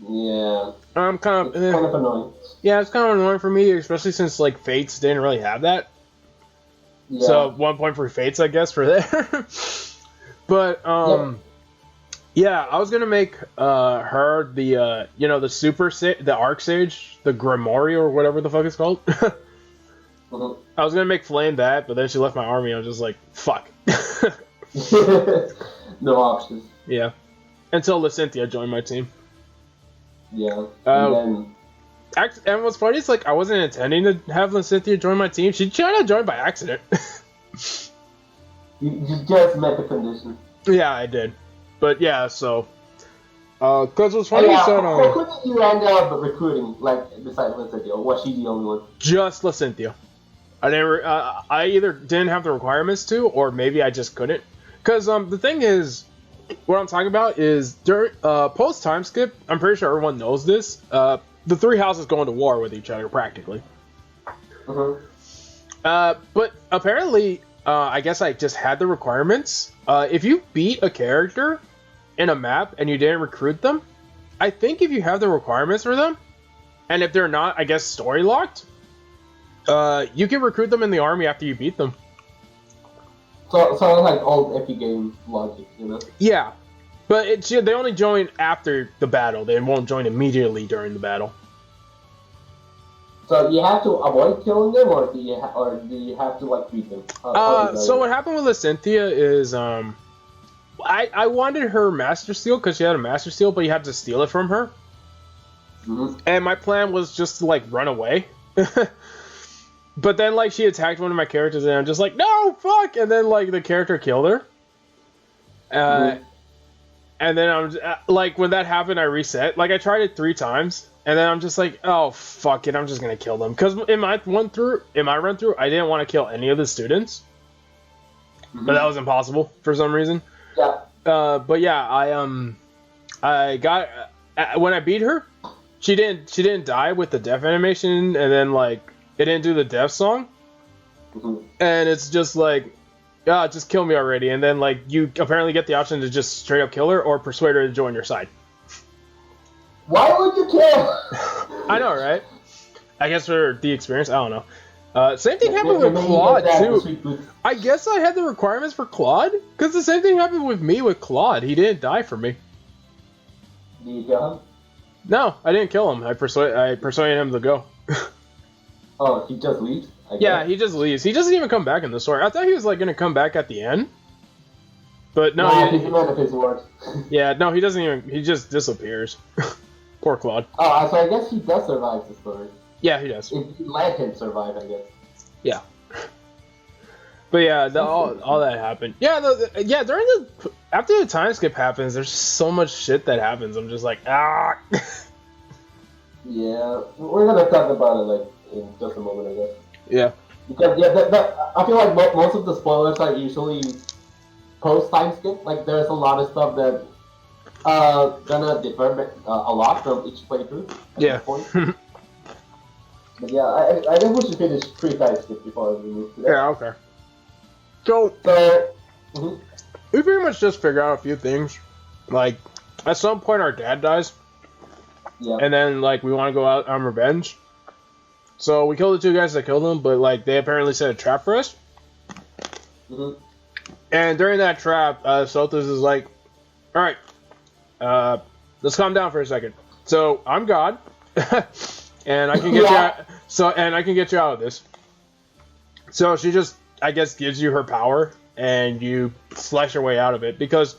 Yeah. I'm kind of annoying. Yeah, it's kind of annoying for me, especially since like Fates didn't really have that. Yeah. So 1 point for Fates, I guess, for there. But yeah, I was gonna make her the the the Arc Sage, the Grimoire or whatever the fuck it's called. I was gonna make Flame that, but then she left my army. I was just like, fuck. No options. Yeah, until Lysynthia joined my team. Yeah. And what's funny is like I wasn't intending to have Lysynthia join my team. She tried to join by accident. you just met the condition. Yeah, I did. But yeah, so because what's funny is that who did you end up recruiting? Like besides Lysynthia, or was she the only one? Just Lysynthia. I never. I either didn't have the requirements to, or maybe I just couldn't. Because the thing is, what I'm talking about is during post time skip. I'm pretty sure everyone knows this. The three houses go into war with each other practically. But apparently, I guess I just had the requirements. If you beat a character in a map and you didn't recruit them, I think if you have the requirements for them, and if they're not, I guess, story locked, you can recruit them in the army after you beat them. So like old Epic game logic, you know? Yeah, but they only join after the battle. They won't join immediately during the battle. So you have to avoid killing them, or do you have to like beat them? So what happened with Lysynthia is I wanted her Master Seal because she had a Master Seal, but you had to steal it from her. Mm-hmm. And my plan was just to like run away. But then like she attacked one of my characters and I'm just like, no, fuck! And then like the character killed her. And then I'm just, like, when that happened, I reset. Like I tried it 3 times, and then I'm just like, oh fuck it, I'm just gonna kill them. Because in my run through, I didn't want to kill any of the students, but that was impossible for some reason. Yeah. But yeah, I got when I beat her, she didn't die with the death animation, and then like it didn't do the death song, and it's just like, just kill me already. And then like you apparently get the option to just straight up kill her or persuade her to join your side. Why would you kill? I know, right? I guess for the experience, I don't know. Same thing happened with Claude too. I guess I had the requirements for Claude because the same thing happened with me with Claude. He didn't die for me. Did you kill him? No, I didn't kill him. I persuaded him to go. Oh, he just leaves? Yeah, he just leaves. He doesn't even come back in the story. I thought he was like gonna come back at the end, but no. He's a man of his word. Yeah, no, he doesn't even. He just disappears. Poor Claude. Oh, so I guess he does survive the story. Yeah, he does. If you let him survive, I guess. Yeah. But yeah, all that happened. Yeah, after the time skip happens, there's so much shit that happens. I'm just like, ah. Yeah, we're gonna talk about it like in just a moment, I guess. Yeah. Because I feel like most of the spoilers are usually post time skip. Like there's a lot of stuff that gonna differ a lot from each playthrough. At this point. But yeah, I think we should finish pre-time skip before we move to that. Yeah. Okay. So we pretty much just figure out a few things. Like at some point, our dad dies. Yeah. And then like we want to go out on revenge. So we kill the 2 guys that killed him, but like they apparently set a trap for us. And during that trap, Sothis is like, "All right, let's calm down for a second. So I'm God, and I can get you out, I can get you out of this." So she just, I guess, gives you her power, and you slash your way out of it. Because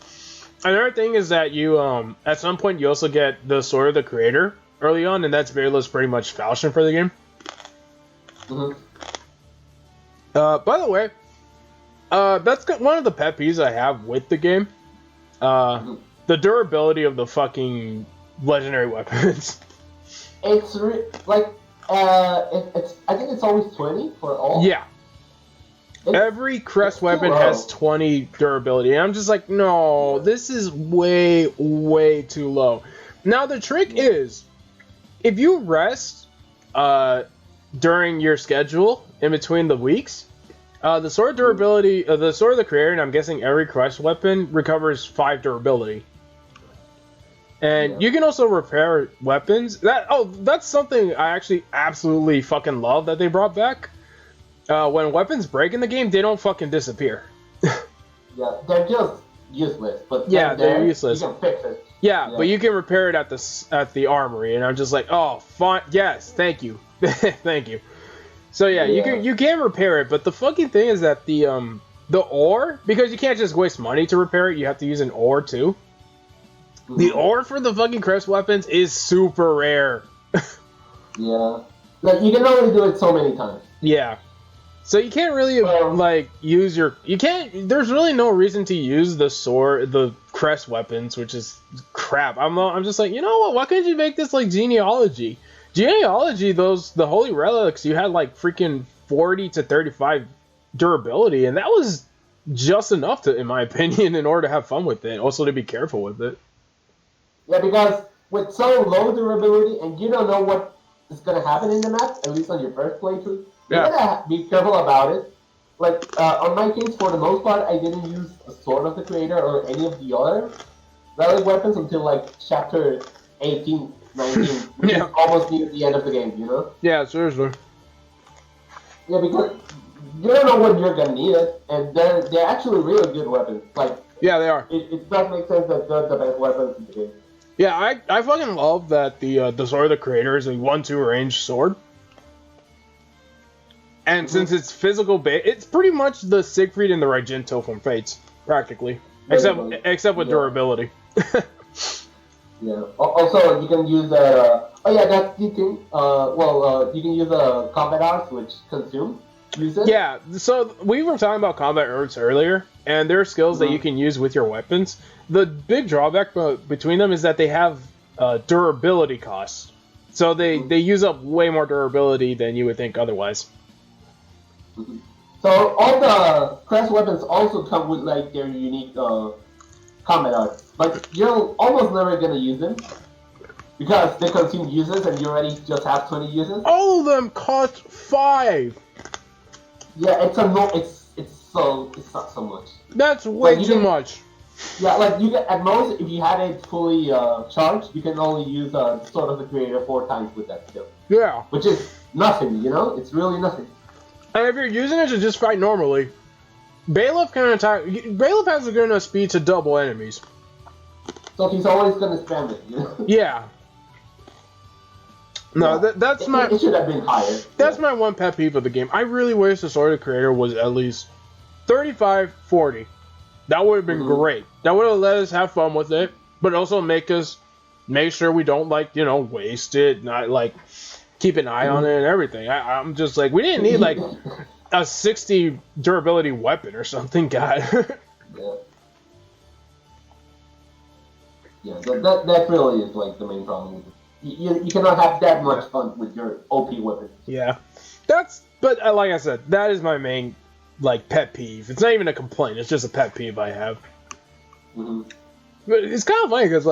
another thing is that you, at some point, you also get the Sword of the Creator early on, and that's Verla's pretty much falchion for the game. By the way, that's one of the pet peeves I have with the game. The durability of the fucking legendary weapons. It's like it's I think it's always 20 for all. Yeah. Every crest weapon has 20 durability, and I'm just like, no, this is way, way too low. Now the trick is, if you rest during your schedule in between the weeks, the sword durability, the Sword of the Creator, and I'm guessing every crest weapon recovers 5 durability. And you can also repair weapons. That's something I actually absolutely fucking love that they brought back. When weapons break in the game, they don't fucking disappear. Yeah, they're just useless. But yeah, they're useless. You can fix it. Yeah, but you can repair it at the armory, and I'm just like, oh, fine, yes, thank you, thank you. So yeah, you can repair it, but the fucking thing is that the ore, because you can't just waste money to repair it, you have to use an ore too. The ore for the fucking crest weapons is super rare. Yeah, like you can only do it so many times. Yeah. So you can't really like use there's really no reason to use the crest weapons, which is crap. I'm just like, you know what? Why couldn't you make this like genealogy? Genealogy, the holy relics, you had like freaking 40 to 35 durability, and that was just enough in my opinion, in order to have fun with it. Also to be careful with it. Yeah, because with so low durability, and you don't know what is gonna happen in the map, at least on your first playthrough. You gotta be careful about it. Like, on my case, for the most part, I didn't use the Sword of the Creator or any of the other relic weapons until, like, chapter 18, 19, which is almost near the end of the game, you know? Yeah, seriously. Yeah, because you don't know when you're gonna need it, and they're actually really good weapons. Like Yeah, they are. It does make sense that they're the best weapons in the game. Yeah, I fucking love that the Sword of the Creator is a 1/2 range sword. And since it's physical base, it's pretty much the Siegfried and the Raijinto from Fates, practically. Except with durability. Yeah. Also, you can use that's the thing. You can use combat arts, which consume uses. Yeah, so we were talking about combat herbs earlier, and there are skills that you can use with your weapons. The big drawback between them is that they have durability costs. So they use up way more durability than you would think otherwise. So all the class weapons also come with like their unique combat art, but you're almost never gonna use them because they consume uses, and you already just have 20 uses. All of them cost 5. Yeah, it's not so much. That's way too much. Yeah, like you get at most if you had it fully charged, you can only use Sword of the Creator 4 times with that skill. Yeah, which is nothing, you know? It's really nothing. And if you're using it to just fight normally, Bailiff can attack. Bailiff has a good enough speed to double enemies. So he's always gonna spam it, you know? Yeah. No, yeah. It should have been higher. That's my one pet peeve of the game. I really wish the Sword of the Creator was at least 35, 40. That would have been great. That would have let us have fun with it, but also make sure we don't waste it, not like keep an eye on it and everything. I'm just like, we didn't need like a 60 durability weapon or something, God. Yeah, that really is like the main problem with it. You cannot have that much fun with your OP weapon. Yeah, but like I said, that is my main pet peeve. It's not even a complaint; it's just a pet peeve I have. But it's kind of funny because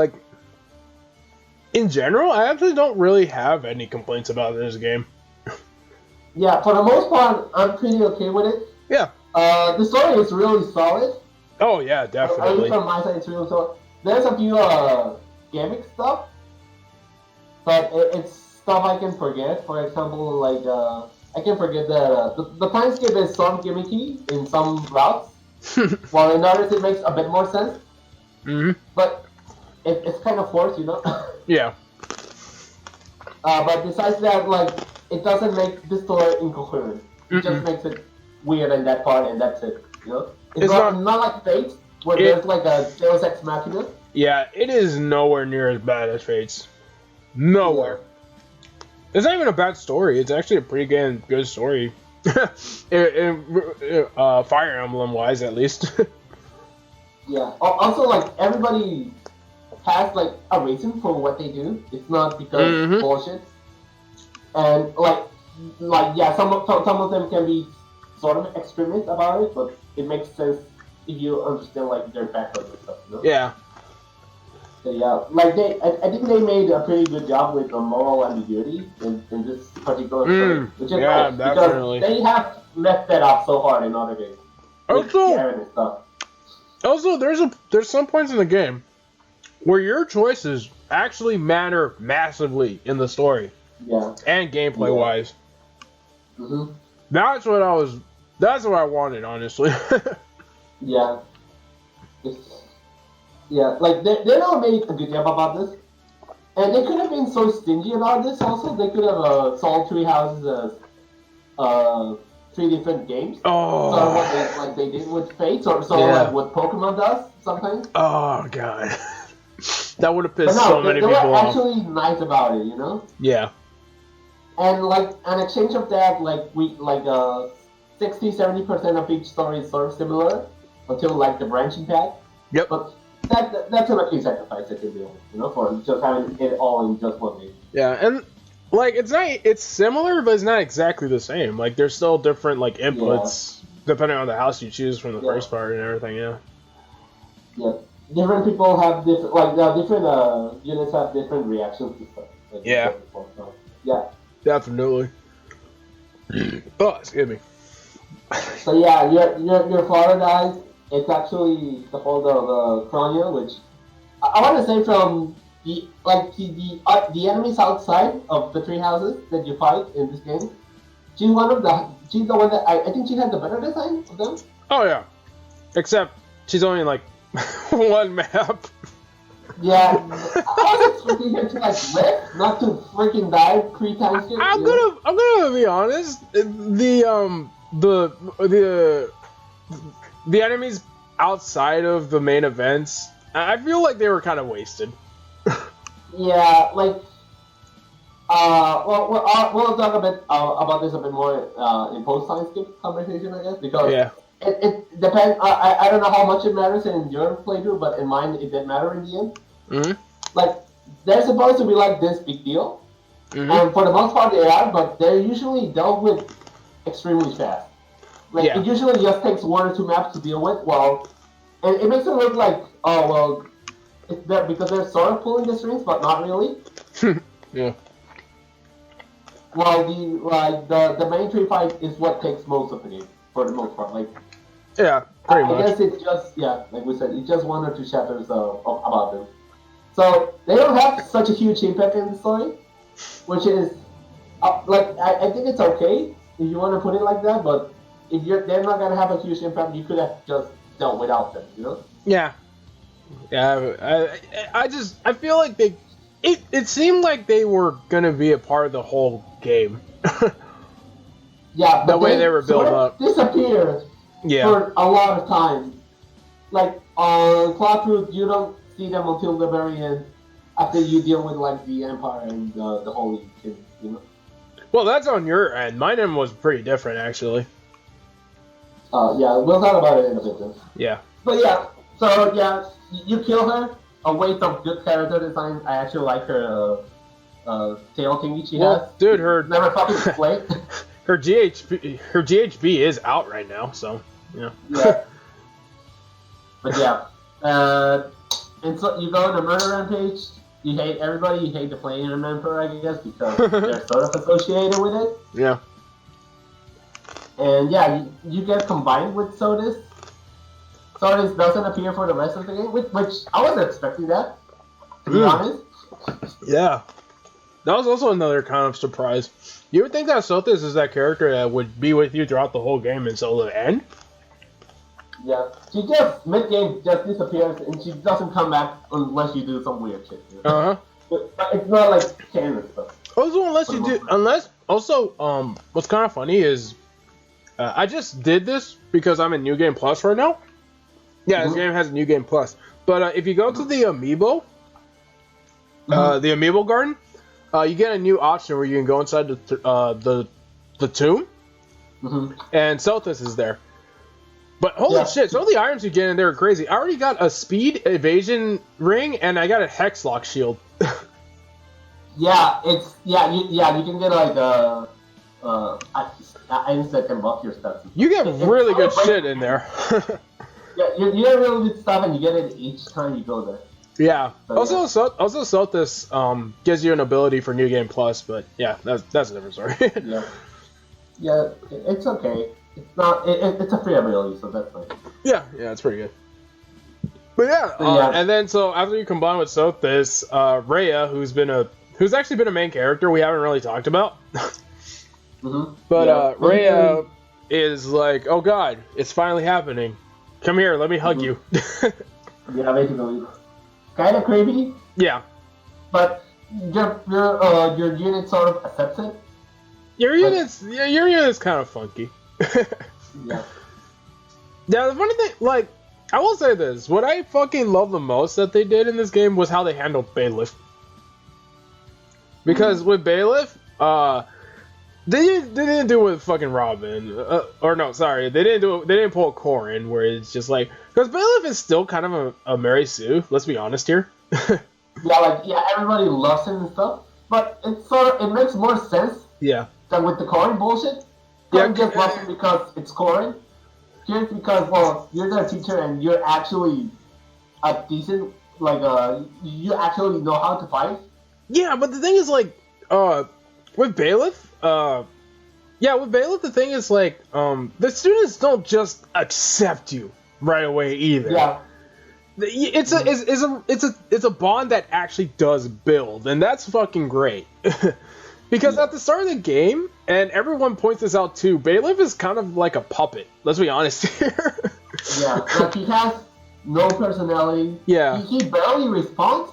in general, I actually don't really have any complaints about this game. Yeah, for the most part, I'm pretty okay with it. Yeah. The story is really solid. Oh yeah, definitely. From my side, it's really solid. There's a few gimmick stuff. But it's stuff I can forget. For example, I can forget that the time skip is sort of gimmicky in some routes, while in others it makes a bit more sense. But it's kind of forced, you know? Yeah. But besides that, it doesn't make the story incoherent. It just makes it weird in that part, and that's it, you know? It's not like Fate, where there's a Deus Ex Machina. Yeah, it is nowhere near as bad as Fate's. Nowhere. Yeah. It's not even a bad story. It's actually a pretty good story. Fire Emblem wise, at least. Yeah. Also, everybody has a reason for what they do. It's not because it's bullshit. And some of them can be sort of extremist about it, but it makes sense if you understand their background and stuff. You know? Yeah. Yeah, I think they made a pretty good job with the moral ambiguity in this particular story, which is nice, because they have messed that up so hard in other games. Also, there's some points in the game where your choices actually matter massively in the story. Yeah. And gameplay wise. That's what I wanted, honestly. Yeah. Yeah, they don't make a good job about this. And they could have been so stingy about this also. They could have sold Three Houses as 3 different games. Oh. Sort of what they did with Fate, or like what Pokemon does sometimes. Oh, God. That would have pissed so many people off. They were actually nice about it, you know? Yeah. And in exchange of that, 60-70% of each story is sort of similar until the branching path. Yep. But that's a lucky sacrifice that you do, you know, for just having it all in just one game. Yeah, and it's similar, but it's not exactly the same. There's still different inputs depending on the house you choose from the first part and everything. Yeah. Yeah, different people have different different units have different reactions to stuff. Yeah. Yeah. Definitely. Oh, excuse me. So yeah, your father dies. It's actually the fault of Kronia, which I want to say from the enemies outside of the 3 houses that you fight in this game She's one of the. She's the one that I think she had the better design of them. Oh yeah, except she's only like one map. Yeah, I was expecting her to like live, not to freaking die 3 times. I'm gonna be honest. The enemies outside of the main events, I feel like they were kind of wasted. Yeah, like. Well, we'll talk a bit about this a bit more in post-science conversation, I guess, because it depends. I don't know how much it matters in your playthrough, but in mine it did matter in the end. Mm-hmm. Like, they're supposed to be like this big deal, and for the most part they are, but they're usually dealt with extremely fast. Like, it usually just takes 1 or 2 maps to deal with. Well, and it makes it look like, oh well, it's there because they're sort of pulling the strings, but not really. Yeah. Well, the main tree fight is what takes most of the game for the most part. Like, yeah, pretty much. I guess it's just like we said, it's just 1 or 2 chapters about them. So they don't have such a huge impact in the story, which is like I think it's okay if you want to put it like that. But if they're not gonna have a huge impact, you could have just dealt without them. You know? Yeah. Yeah. I feel like they. It seemed like they were gonna be a part of the whole game. Yeah, but the way they were built up. Disappeared for a lot of time. Like on Cloud Root, you don't see them until the very end, after you deal with like the Empire and the Holy King. You know. Well, that's on your end. Mine end was pretty different, actually. Yeah, we'll talk about it in a bit then. Yeah. But yeah, so yeah, you kill her. A waste of good character design. I actually like her tail thingy she has. Dude, her never fucking displayed. her GHB is out right now, so yeah. Yeah. But yeah, and so you go on a murder rampage. You hate everybody. You hate the Flame Emperor, I guess, because they're sort of associated with it. Yeah. And yeah, you get combined with Sodus. Sodus doesn't appear for the rest of the game, which I wasn't expecting that, to be honest. Yeah. That was also another kind of surprise. You would think that Sothis is that character that would be with you throughout the whole game until the end? Yeah. She just, mid-game, just disappears, and she doesn't come back unless you do some weird shit. You know? Uh-huh. But it's not like canon stuff. Also, what's kind of funny is, I just did this because I'm in New Game Plus right now. Yeah, this game has a New Game Plus. But if you go to the Amiibo, the Amiibo Garden, you get a new option where you can go inside the tomb, and Sothis is there. But holy shit, some of the items you get in there are crazy. I already got a speed evasion ring, and I got a hex lock shield. You can get like items that can buff your stuff. You get really good shit in there. Yeah, you get really good stuff, and you get it each time you go there. Yeah. So, also Sothis gives you an ability for New Game Plus, but yeah, that's a different story. Yeah, it's okay. It's not. It's a free ability, so that's fine. Yeah, it's pretty good. But and then so after you combine with Sothis, Rhea, who's actually been a main character we haven't really talked about. But Rhea is like, oh god, it's finally happening. Come here, let me hug you. Yeah, basically. Kind of creepy. Yeah. But your unit sort of accepts it. Your unit's kind of funky. Yeah. Yeah, the funny thing, like, I will say this: what I fucking love the most that they did in this game was how they handled Bailiff. Because with Bailiff, they didn't do it with fucking Robin, they didn't pull a Corrin where it's just like, because Bailiff is still kind of a Mary Sue. Let's be honest here. Everybody loves him and stuff, but it makes more sense. Yeah. Than with the Corrin bullshit. Corrin just loves him because it's Corrin. Here's because, well, you're their teacher and you're actually a decent, you actually know how to fight. Yeah, but the thing is, like, with Bailiff, the thing is, like, the students don't just accept you right away either. Yeah. It's a bond that actually does build, and that's fucking great. Because at the start of the game, And everyone points this out too. Bailiff is kind of like a puppet. Let's be honest here. Yeah, like he has no personality. Yeah. He barely responds,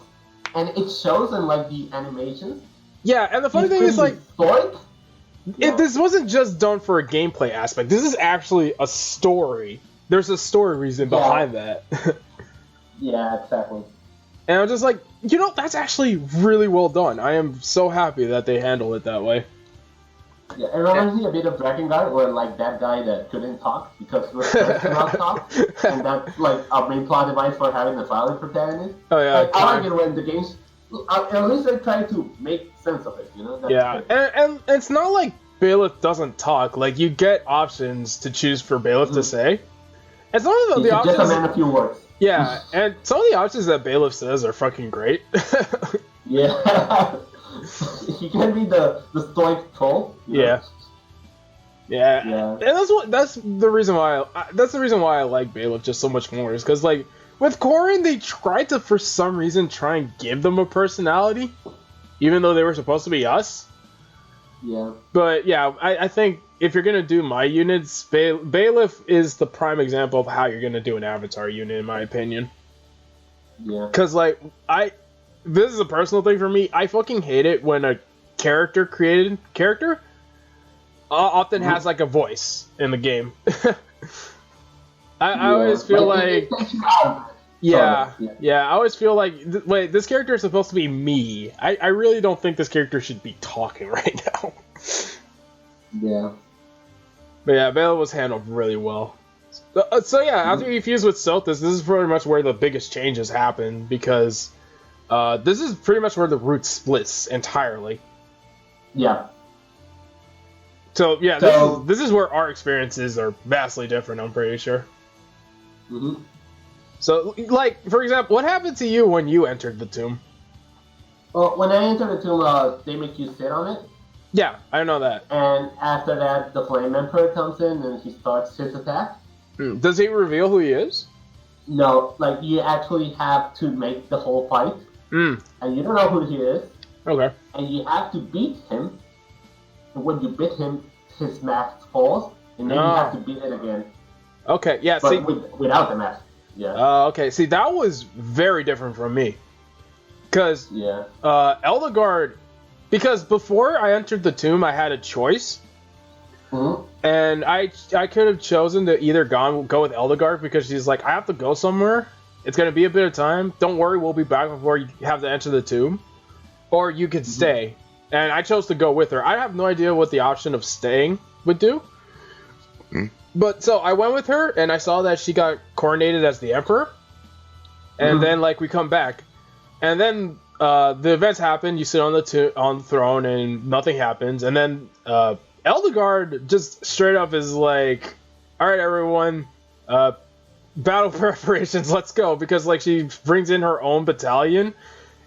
and it shows in like the animations. Yeah, and the funny thing is like stoic. This wasn't just done for a gameplay aspect. This is actually a story. There's a story reason behind that. Yeah, exactly. And I'm just like, that's actually really well done. I am so happy that they handle it that way. Yeah, it reminds me a bit of Dragon Guard, where like that guy that couldn't talk because he was forced to not talk, and that's like a main plot device for having a silent protagonist. Oh yeah, like, I like it when the games, at least they try to make sense of it, That's yeah, and it's not like Bailiff doesn't talk. Like you get options to choose for Bailiff to say. And some of the options, just a man a few words. Yeah, and some of the options that Bailiff says are fucking great. Yeah. He can be the stoic troll. Yeah. And that's the reason why I like Bailiff just so much more, is because like with Corrin they tried to for some reason try and give them a personality, even though they were supposed to be us. Yeah. But yeah, I think if you're gonna do my units, Bailiff is the prime example of how you're gonna do an Avatar unit, in my opinion. Yeah. Because like this is a personal thing for me. I fucking hate it when a created character often has like a voice in the game. I always feel like I always feel like wait, this character is supposed to be me. I really don't think this character should be talking right now. Yeah. But yeah, Bailiff was handled really well. So yeah, after you fuse with Sothis, this is pretty much where the biggest changes happen, because this is pretty much where the route splits entirely. Yeah. So yeah, this is where our experiences are vastly different, I'm pretty sure. Mm-hmm. So, like, for example, what happened to you when you entered the tomb? Well, when I enter the tomb, they make you sit on it. Yeah, I know that. And after that, the Flame Emperor comes in and he starts his attack. Does he reveal who he is? No, like, you actually have to make the whole fight. And you don't know who he is. Okay. And you have to beat him. And when you beat him, his mask falls. And then you have to beat it again. Okay, yeah, but see... without the mask. Yeah. Okay, see, that was very different from me. Because, Eldegard... Because before I entered the tomb, I had a choice. Mm-hmm. And I could have chosen to either go with Eldegard, because she's like, I have to go somewhere. It's going to be a bit of time. Don't worry, we'll be back before you have to enter the tomb. Or you could stay. And I chose to go with her. I have no idea what the option of staying would do. But so I went with her, and I saw that she got coronated as the Emperor. And then, like, we come back. And then the events happen. You sit on the throne, and nothing happens. And then Eldegard just straight up is like, all right, everyone, battle preparations, let's go. Because, like, she brings in her own battalion.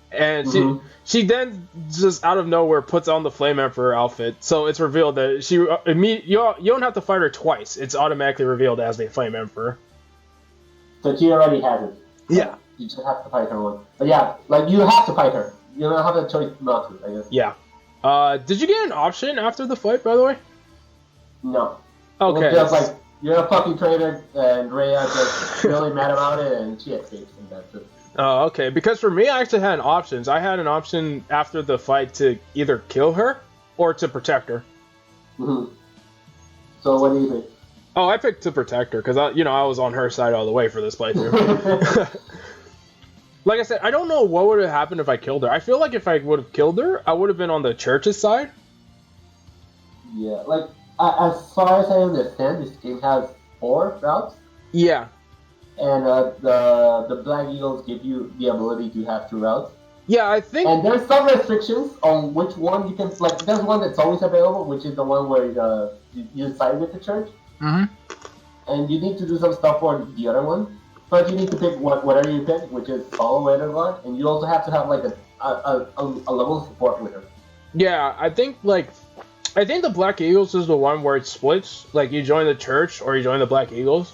And she then just out of nowhere puts on the Flame Emperor outfit. So it's revealed that you don't have to fight her twice. It's automatically revealed as the Flame Emperor. So she already has it. Yeah. You just have to fight her one. But yeah, like, you have to fight her. You don't have a choice not to, I guess. Yeah. Did you get an option after the fight, by the way? No. Okay. It was just like, you're a fucking traitor, and Rhea gets really mad about it, and she escapes, and that's it. Oh, okay. Because for me, I actually had options. I had an option after the fight to either kill her or to protect her. Mm-hmm. So what do you think? Oh, I picked to protect her because I was on her side all the way for this playthrough. Like I said, I don't know what would have happened if I killed her. I feel like if I would have killed her, I would have been on the church's side. Yeah, like, as far as I understand, this game has 4 routes. Yeah. And the Black Eagles give you the ability to have 2 routes. Yeah, I think... And there's some restrictions on which one you can... Like, there's one that's always available, which is the one where you side with the church. Mm-hmm. And you need to do some stuff for the other one. But you need to pick whatever you pick, which is Follow Guard. And you also have to have, like, a level of support with her. Yeah, I think the Black Eagles is the one where it splits. Like, you join the church or you join the Black Eagles.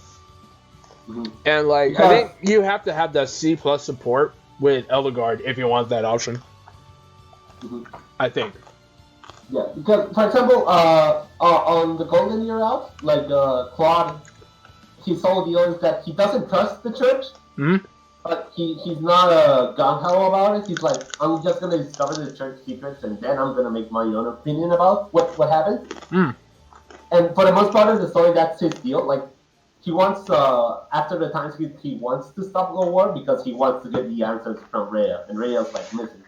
Mm-hmm. And, like, I think you have to have that C+ support with Eldegard if you want that option. Mm-hmm. I think. Yeah, because for example, on the Golden Year out, like Claude, his whole deal is that he doesn't trust the church, but he's not gung ho about it. He's like, I'm just gonna discover the church secrets, and then I'm gonna make my own opinion about what happened. And for the most part of the story, that's his deal. Like, he wants after the time skip, he wants to stop the war because he wants to get the answers from Rhea, and Rhea's like missing.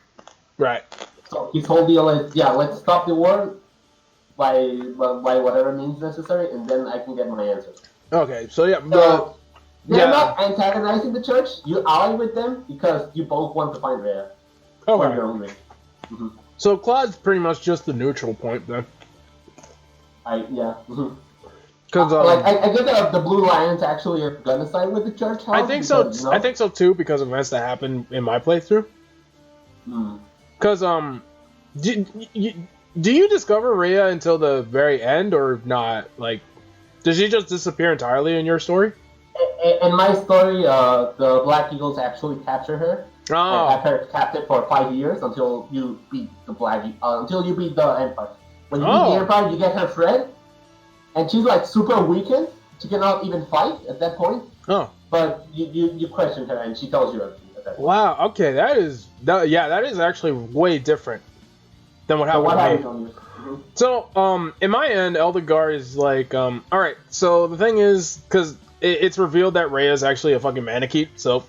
Right. So his whole deal is, yeah, let's stop the war by whatever means necessary, and then I can get my answers. Okay, so yeah, so they're not antagonizing the church. You ally with them because you both want to find Rhea. Okay. For your own reason. So Claude's pretty much just the neutral point then. Because I get that the Blue Lions actually are gonna side with the church. I think so. You know? I think so too because of events that happened in my playthrough. Because do you discover Rhea until the very end or not? Like, does she just disappear entirely in your story? In my story, the Black Eagles actually capture her. And have her captive for 5 years until you beat the until you beat the Empire. When you beat the Empire, you get her friend, and she's like super weakened. She cannot even fight at that point. But you question her, and she tells you everything at that point. Wow. Okay, that is actually way different than what happened to me. So, in my end, Eldegar is like, all right. So the thing is, because it's revealed that Rhea is actually a fucking Manakete. So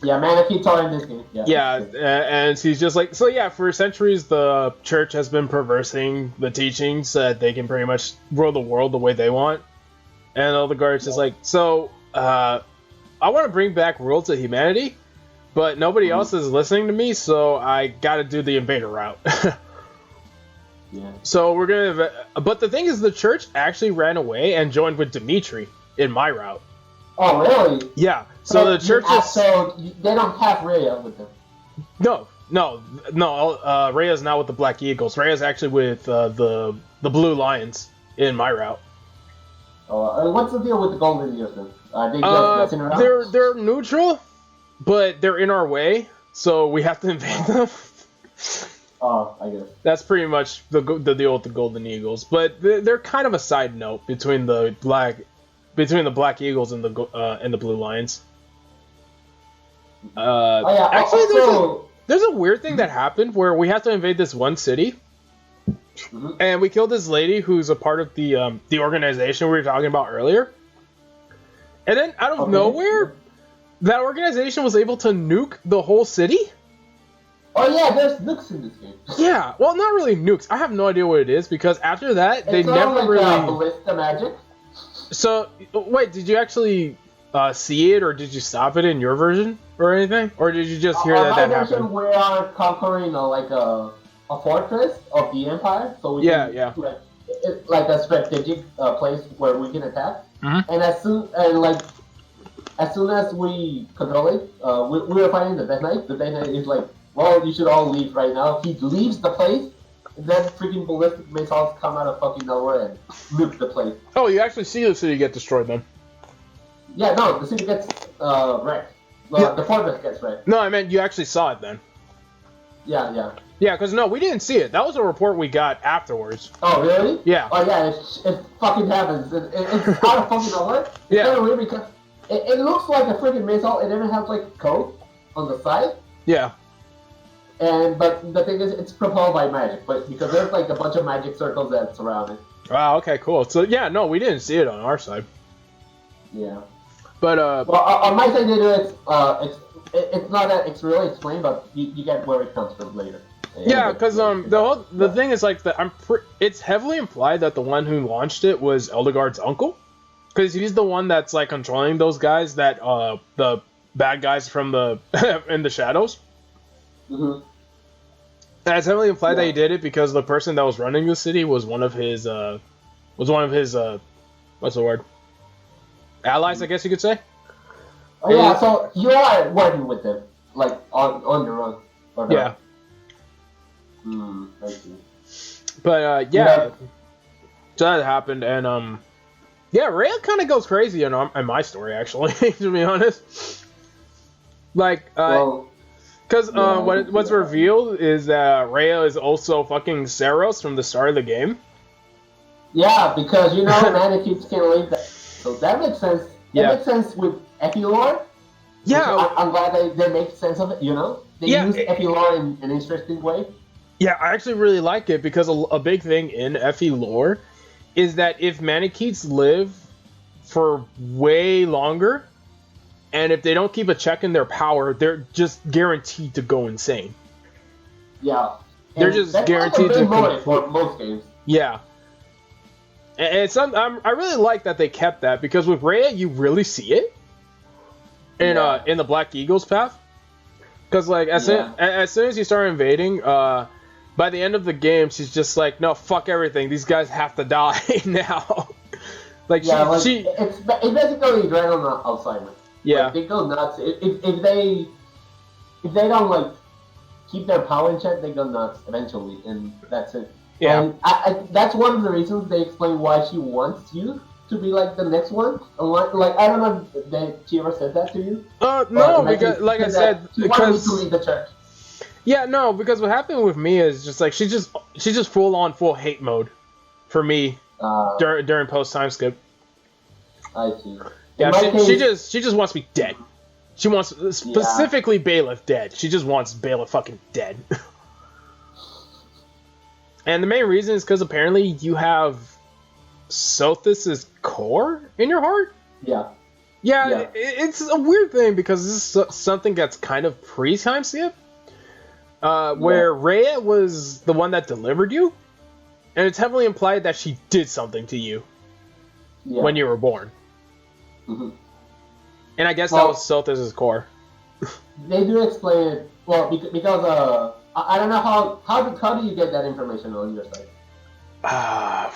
yeah, Manaketes are in this game. Yeah, and she's just like, so yeah, for centuries the church has been perversing the teachings so that they can pretty much rule the world the way they want. And Eldegar's just like, so I want to bring back rule to humanity, but nobody else is listening to me, so I gotta do the invader route. So we're gonna, but the thing is, the church actually ran away and joined with Dimitri in my route. Oh, really? Yeah. So the church is... So they don't have Rhea with them? No. Rhea's not with the Black Eagles. Rhea's actually with the Blue Lions in my route. What's the deal with the Golden Years then? Are they just messing around? They're neutral, but they're in our way, so we have to invade them. I guess. That's pretty much the deal with the Golden Eagles. But they're kind of a side note between the Black Eagles and the Blue Lions. Actually, there's a weird thing that happened where we have to invade this one city, and we killed this lady who's a part of the organization we were talking about earlier. And then out of nowhere, that organization was able to nuke the whole city. Oh yeah, there's nukes in this game. Yeah, well, not really nukes. I have no idea what it is because after that they never really. Ballista magic. So wait, did you actually see it, or did you stop it in your version or anything, or did you just hear that happened? We are conquering a fortress of the Empire, so we can, it's like a strategic place where we can attack. And as soon as we control it, we were fighting the Death Knight. The Death Knight is like, well, you should all leave right now. He leaves the place, and then freaking ballistic missiles come out of fucking nowhere and nuke the place. Oh, you actually see the city get destroyed then? Yeah, no, the city gets wrecked. The fortress gets wrecked. No, I meant you actually saw it then. Yeah. Yeah, because no, we didn't see it. That was a report we got afterwards. Oh, really? Yeah. Oh, yeah, it fucking happens. It's out of fucking nowhere. It's kind of weird because it looks like a freaking missile, and then it has like code on the side. Yeah. But the thing is, it's propelled by magic, but because there's like a bunch of magic circles that surround it. Wow. Okay. Cool. So yeah, no, we didn't see it on our side. Yeah. But well, on my side, they do it. It's not that it's really explained, but you get where it comes from later. Yeah, because the thing is like it's heavily implied that the one who launched it was Eldegar's uncle, because he's the one that's like controlling those guys that the bad guys from the in the shadows. And it's heavily implied that he did it because the person that was running the city was one of his what's the word? Allies, I guess you could say. Oh yeah, so you are working with them, like on your own. Or yeah. I see. But so that happened, and Rhea kind of goes crazy in my story, actually, to be honest. Like, Because Yeah, I can see what's that. revealed is that Rhea is also fucking Saros from the start of the game. Yeah, because mannequins can leave that, so that makes sense. It Yeah. makes sense with Epilore, which Yeah, I'm glad they make sense of it. They yeah, use Epilore in an interesting way. yeah. I actually really like it because a big thing in Effie lore is that if Manakets live for way longer, and if they don't keep a check in their power, they're just guaranteed to go insane. Yeah, They're and just that's like the guaranteed to main motive complete. for most games. Yeah, and I really like that they kept that because with Rhea, you really see it Yeah, in the Black Eagles path. Because like yeah, as soon as you start invading, by the end of the game, she's just like, no, fuck everything. These guys have to die now. Like yeah. Like she it's basically Dragon Alzheimer's. yeah Like they go nuts if they don't like keep their power in check, they go nuts eventually, and that's it. yeah. And that's one of the reasons they explain why she wants you to be like the next one. Like I don't know if she ever said that to you. No, Like because like I said, she wanted me to because leave the church. yeah, no, because what happened with me is just like she's just full hate mode for me during post time skip. I see. Yeah, In my case, she just wants me dead. She wants specifically Bailiff dead. She just wants Bailiff fucking dead. And the main reason is because apparently you have Sothis' core in your heart. yeah. Yeah, it's a weird thing because this is something that's kind of pre-time skip, where Rhea was the one that delivered you, and it's heavily implied that she did something to you when you were born. Mm-hmm. And I guess that was Sothis' core. They do explain it well because I don't know how do you get that information on your site?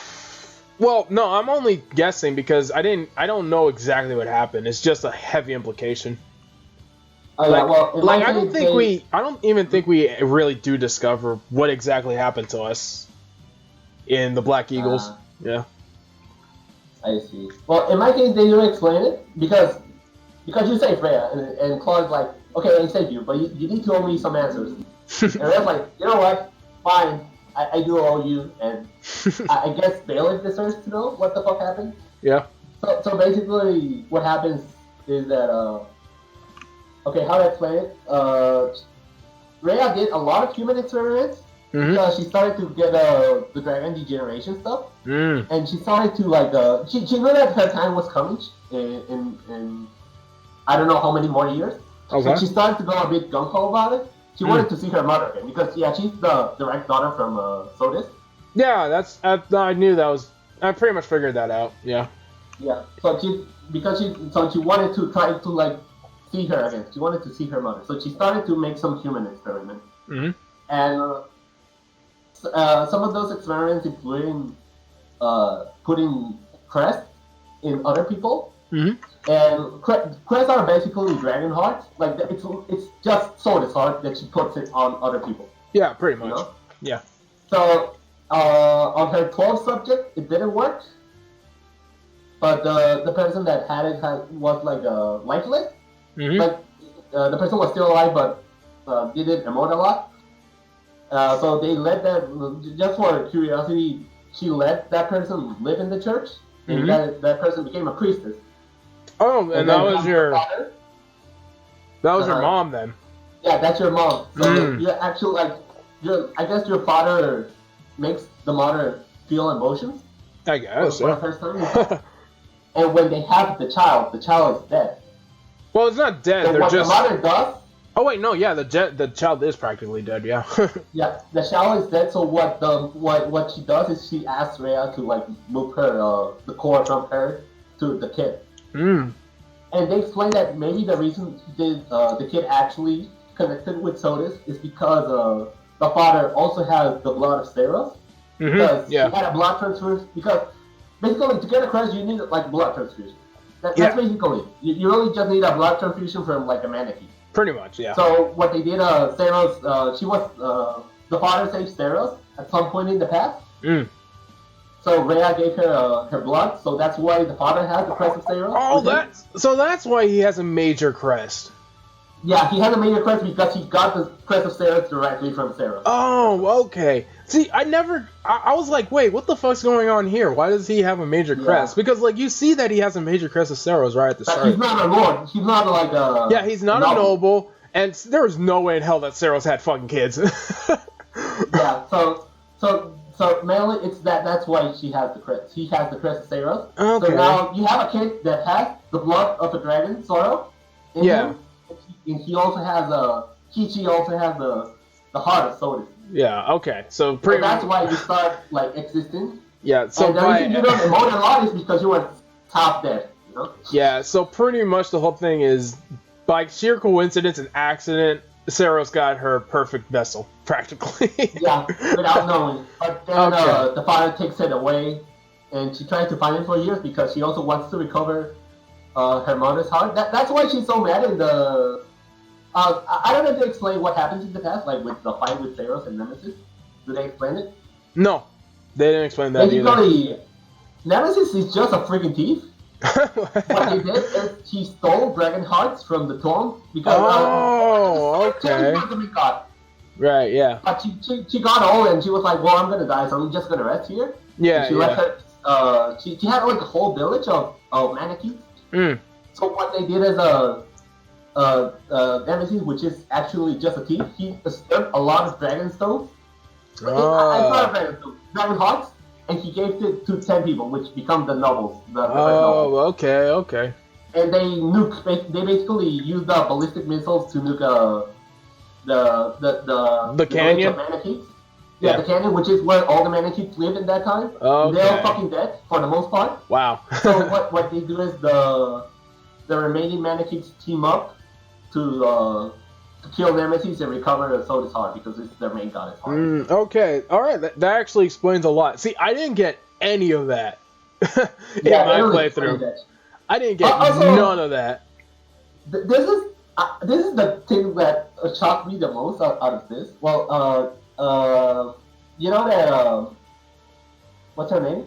Well, no, I'm only guessing because I don't know exactly what happened. It's just a heavy implication. Oh yeah, well, I don't even think we really do discover what exactly happened to us in the Black Eagles. Yeah. I see. Well, in my case, they do explain it because you saved Freya, and Claude's like, okay, I saved you, but you need to owe me some answers. And Rhea's like, you know what? Fine, I do owe you, and I guess Bailiff deserves to know what the fuck happened. Yeah. So basically, what happens is that okay, how to explain it? Rhea did a lot of human experiments. Because she started to get the dragon degeneration stuff, and she started to like she knew that her time was coming in I don't know how many more years. Okay. So she started to go a bit gung ho about it. She wanted to see her mother again because she's the direct daughter from Sodis. Yeah, I knew that was. I pretty much figured that out. Yeah. Yeah. So she wanted to try to like see her again. She wanted to see her mother. So she started to make some human experiments. And some of those experiments including putting crest in other people. And crests are basically dragon hearts. Like it's just Sodis heart that she puts it on other people. Yeah, pretty much. Yeah. So on her 12th subject, it didn't work. But the person that had it was like lifeless. Like the person was still alive, but didn't emote a lot. So they let that, just for curiosity, she let that person live in the church, and that person became a priestess. Oh, and that was your father. That was your mom then. Yeah, that's your mom. So you're actually I guess your father makes the mother feel emotions. I guess. For the first time. And when they have the child is dead. Well, it's not dead. So they're what just. The mother does. Oh wait, no, yeah, the child is practically dead. Yeah. Yeah, the child is dead. So what she does is she asks Rhea to like move her the core from her to the kid. And they explain that maybe the reason the kid actually connected with Sodis is because the father also has the blood of Saros. Because he had a blood transfusion. Because basically, to get a crest, you need like blood transfusion. That's basically it. You really just need a blood transfusion from like a mannequin. Pretty much, yeah. So what they did, Saros, the father saved Saros at some point in the past. So Rhea gave her her blood, so that's why the father has the crest of Saros. Oh, that's why he has a major crest. Yeah, he has a major crest because he got the crest of Seros directly from Seros. Oh, okay. See, I was like, wait, what the fuck's going on here? Why does he have a major crest? Because, like, you see that he has a major crest of Seros right at the start. He's not a lord. He's not like a... Yeah, he's not a noble, and there was no way in hell that Seros had fucking kids. Yeah, so mainly it's that's why she has the crest. He has the crest of Seros. Okay. So now you have a kid that has the blood of a dragon, sort of. In him. And he also has Kichi also has the heart of Sodus. Yeah. Okay. So pretty. So that's why you start like existing. Yeah. So and the reason you don't emote a lot is because you were top dead. You know. Yeah. So pretty much the whole thing is, by sheer coincidence and accident, Seros got her perfect vessel, practically. Yeah, without knowing. But then the father takes it away, and she tries to find it for years because she also wants to recover her mother's heart. That's why she's so mad in the... I don't know if they explain what happens in the past, like with the fight with Seros and Nemesis. Do they explain it? No, they didn't explain that either. Nemesis is just a freaking thief. What he did is he stole dragon hearts from the tomb because okay. Right, yeah. But she got old and she was like, well, I'm gonna die, so I'm just gonna rest here. Yeah, and she left her. She had like a whole village of mannequins. So what they did is Nemesis, which is actually just a thief, he stole a lot of dragon stones. It's not a dragon stone, dragon hearts. And he gave it to 10 people, which become the nobles. Nobles. Okay. And they basically used the ballistic missiles to nuke the canyon? Yeah, the canyon, which is where all the mannequins lived in that time. Okay. They're all fucking dead, for the most part. Wow. So what they do is the remaining mannequins team up to kill Nemesis and recover the Sodus heart because it's their main goddess heart. Okay, alright, that actually explains a lot. See, I didn't get any of that in my playthrough. I didn't get none of that. This is the thing that shocked me the most out of this. Well, you know that, what's her name?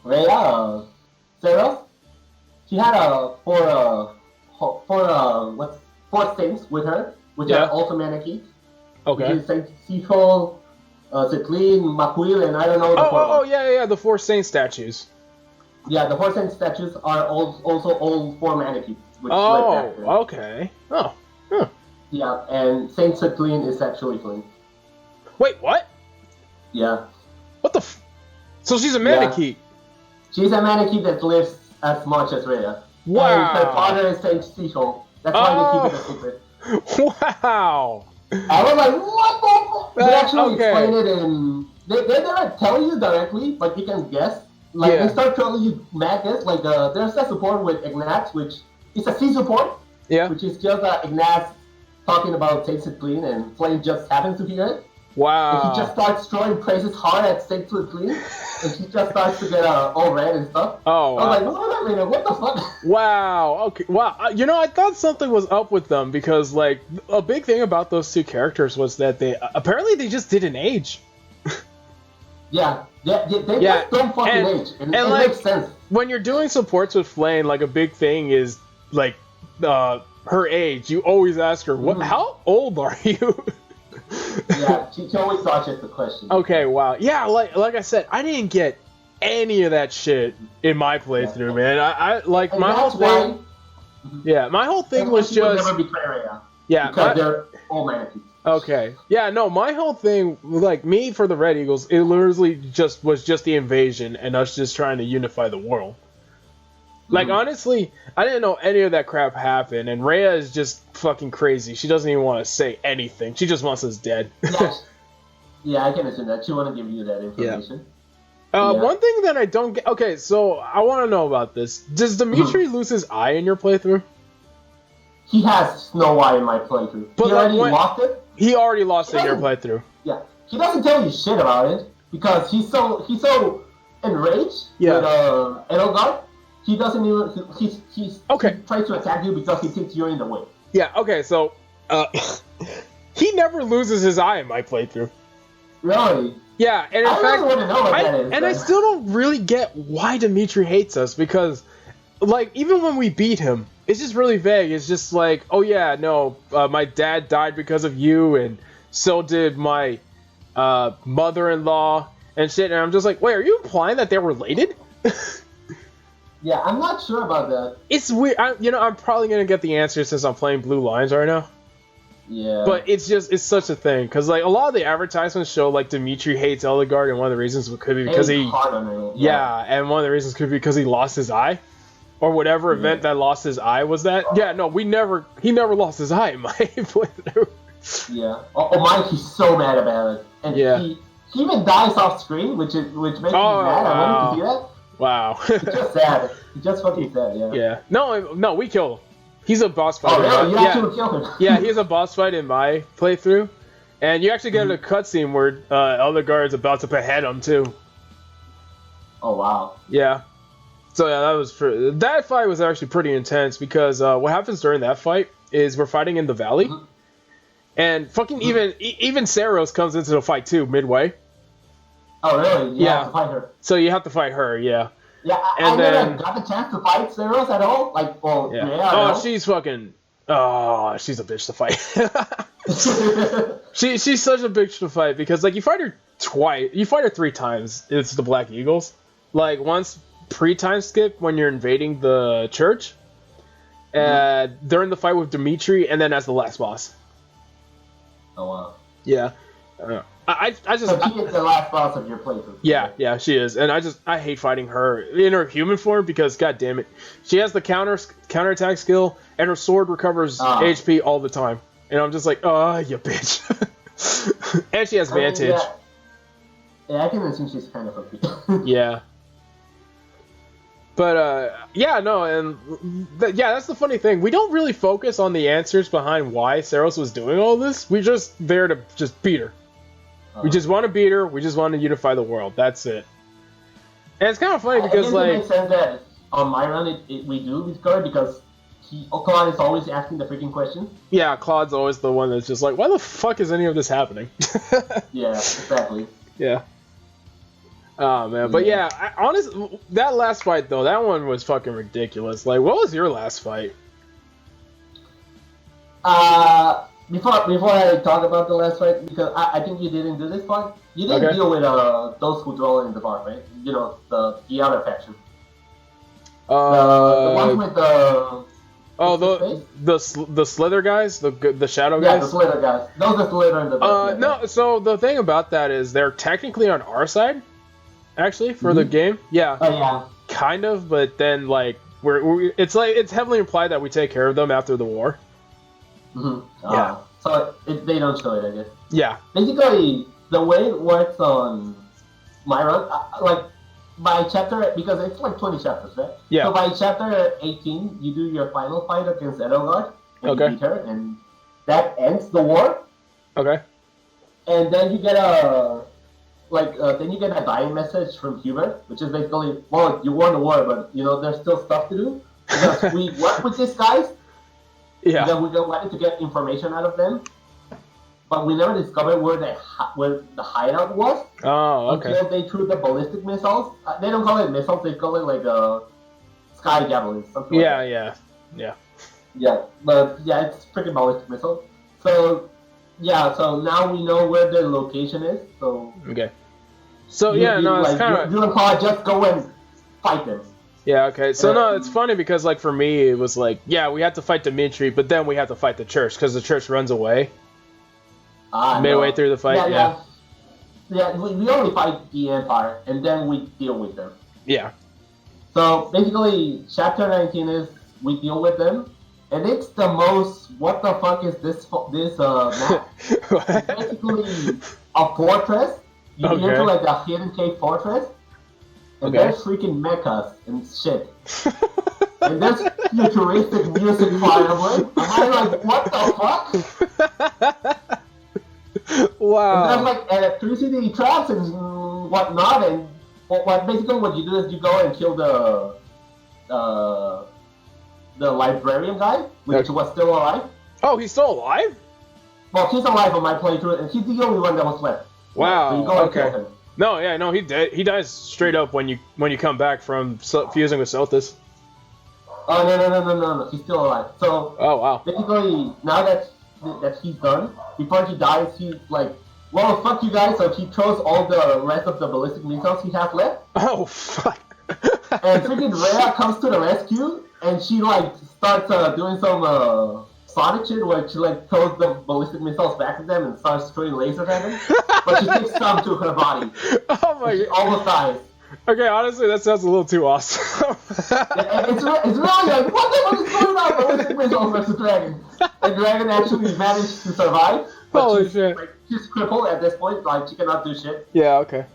Rhea, Seros? She had four things with her, which are also mannequins. Okay. Which is Saint Cecil, Zetlin, Maquil, and I don't know the yeah, the 4 saint statues. Yeah, the 4 saint statues are also all 4 mannequins. Okay. Oh. Huh. Yeah, and Saint Zetlin is actually Flynn. Wait, what? Yeah. What the So she's a mannequin? Yeah. She's a mannequin that lives as much as Rhea. Wow. And her father is Saint Cecil. That's why they keep it a secret. Wow. I was like, what the fuck? They actually explain it in... They never tell you directly, but you can guess. Like, they start telling you mad guess. Like, there's a support with Ignatz, which is a C support. Yeah. Which is just Ignatz talking about Saint Clean, and Flame just happens to hear it. Wow. And he just starts throwing praises hard at Saint Clean, and he just starts to get all red and stuff. Oh, wow. I was like, what the fuck? Wow. Okay. Wow. I thought something was up with them because, like, a big thing about those 2 characters was that they just didn't age. Yeah. They just don't fucking age. And it like, makes sense. When you're doing supports with Flame, like, a big thing is, like, her age. You always ask her, how old are you? Yeah, she always dodges the question. Okay, wow. Yeah, like I said, I didn't get any of that shit in my playthrough, man. I like my whole thing. Yeah, my whole thing was just. Never betray Rhea. Yeah, because they're all mannequins. Okay. Yeah, no, my whole thing, like me for the Red Eagles, it literally was just the invasion and us just trying to unify the world. Like, honestly, I didn't know any of that crap happened, and Rhea is just fucking crazy. She doesn't even want to say anything. She just wants us dead. Yeah, I can assume that. She want to give you that information. One thing that I don't get... Okay, so I want to know about this. Does Dimitri lose his eye in your playthrough? He has Snow Eye in my playthrough. But he already lost it? He already lost it in your playthrough. Yeah. He doesn't tell you shit about it, because he's so enraged with Edelgard. He doesn't even... He tries to attack you because he thinks you're in the way. Yeah, okay, so... he never loses his eye in my playthrough. Really? Yeah, and in fact... really want to know what that is. And I still don't really get why Dimitri hates us, because like even when we beat him, it's just really vague. It's just like, oh yeah, no, my dad died because of you, and so did my mother-in-law and shit. And I'm just like, wait, are you implying that they're related? Yeah, I'm not sure about that. It's weird. I'm probably gonna get the answer since I'm playing Blue Lines right now. Yeah. But it's such a thing because like a lot of the advertisements show like Dimitri hates Eligard, and one of the reasons could be because and one of the reasons could be because he lost his eye, or whatever event that lost his eye was that. Yeah, no, he never lost his eye in my playthrough. Yeah. Oh, Mike, he's so mad about it, and he even dies off screen, which makes me mad. Wow. I wanted to see that. Wow. It's just sad. It's just fucking sad. Yeah. Yeah. No, we killed him. He's a boss fight. Oh, really? You actually killed him? Yeah, he's a boss fight in my playthrough. And you actually get a cutscene where Eligard's about to behead him, too. Oh, wow. Yeah. So, yeah, that fight was actually pretty intense because what happens during that fight is we're fighting in the valley. Mm-hmm. And fucking even Saros comes into the fight, too, midway. Oh, really? You have to fight her. So you have to fight her, yeah. Yeah, I never got the chance to fight Saros at all. Like, well, she's fucking. Oh, she's a bitch to fight. she's such a bitch to fight because like you fight her twice. You fight her 3 times. It's the Black Eagles. Like once pre-time skip when you're invading the church, during the fight with Dimitri, and then as the last boss. Oh wow. Yeah. I just. So she is the last boss of your playthrough. Yeah, she is, and I hate fighting her in her human form because god damn it, she has the counterattack skill, and her sword recovers HP all the time, and I'm just like, oh, you bitch. And she has Vantage. Yeah, I can assume she's kind of OP. Yeah. But that's the funny thing. We don't really focus on the answers behind why Saros was doing all this. We're just there to just beat her. We just want to beat her. We just want to unify the world. That's it. And it's kind of funny because, like... It makes sense that on my run, we do with Claude because Claude is always asking the freaking questions. Yeah, Claude's always the one that's just like, why the fuck is any of this happening? Yeah, exactly. Yeah. Oh, man. But yeah, honestly, that last fight, though, that one was fucking ridiculous. Like, what was your last fight? Before I talk about the last fight, because I think you didn't do this part. You didn't deal with those who draw in the bar, right? You know, the other faction. The ones with the... Oh, the Slither guys? The Shadow guys? Yeah, the Slither guys. Those are Slither in the bar. No, so the thing about that is they're technically on our side, actually, for the game. Yeah. Oh, yeah. Kind of, but then, like, it's heavily implied that we take care of them after the war. Mm-hmm. Yeah. So they don't show it, I guess. Yeah. Basically, the way it works on my run, like by chapter, because it's like 20 chapters, right? Yeah. So by chapter 18, you do your final fight against Edelgard, and you beat her, and that ends the war. Okay. And then you get a dying message from Hubert, which is basically, well, you won the war, but you know there's still stuff to do because we work with these guys. Yeah. Then we wanted to get information out of them, but we never discovered where the hideout was. Oh, okay. Until they threw the ballistic missiles. They don't call it missiles; they call it like sky javelins, something like that. Yeah. Yeah, but yeah, it's freaking ballistic missile. So so now we know where the location is. So okay. So it's kind of you and Paul just go and fight them. Yeah, okay. So, no, it's funny because, like, for me, it was like, yeah, we had to fight Dimitri, but then we had to fight the church because the church runs away midway through the fight. Yeah, we only fight the Empire, and then we deal with them. Yeah. So, basically, Chapter 19 is we deal with them, and it's the most, what the fuck is this map? It's basically a fortress. You get into, like, a hidden cave fortress. And there's freaking mechas and shit. And there's futuristic music fireworks. And I'm like, what the fuck? Wow. And there's like electricity traps and whatnot. And basically what you do is you go and kill the librarian guy, which was still alive. Oh, he's still alive? Well, he's alive on my playthrough, and he's the only one that was left. Wow. So you go and kill him. No, he dead. He dies straight up when you come back from fusing with Celtis. Oh no! He's still alive. So Oh wow. basically, now that he's done, before he dies, he's like, "Well, fuck you guys!" So he throws all the rest of the ballistic missiles he has left. Oh fuck. And freaking Rhea comes to the rescue, and she like starts doing some Sonic shit where she like throws the ballistic missiles back at them and starts shooting lasers at them. But she takes some to her body. Oh my She almost dies. Okay, honestly, that sounds a little too awesome. It's really like, what the fuck is going on? Ballistic missiles versus Dragon. And Dragon actually managed to survive. But Holy shit. Like, she's crippled at this point, like she cannot do shit. Yeah, okay.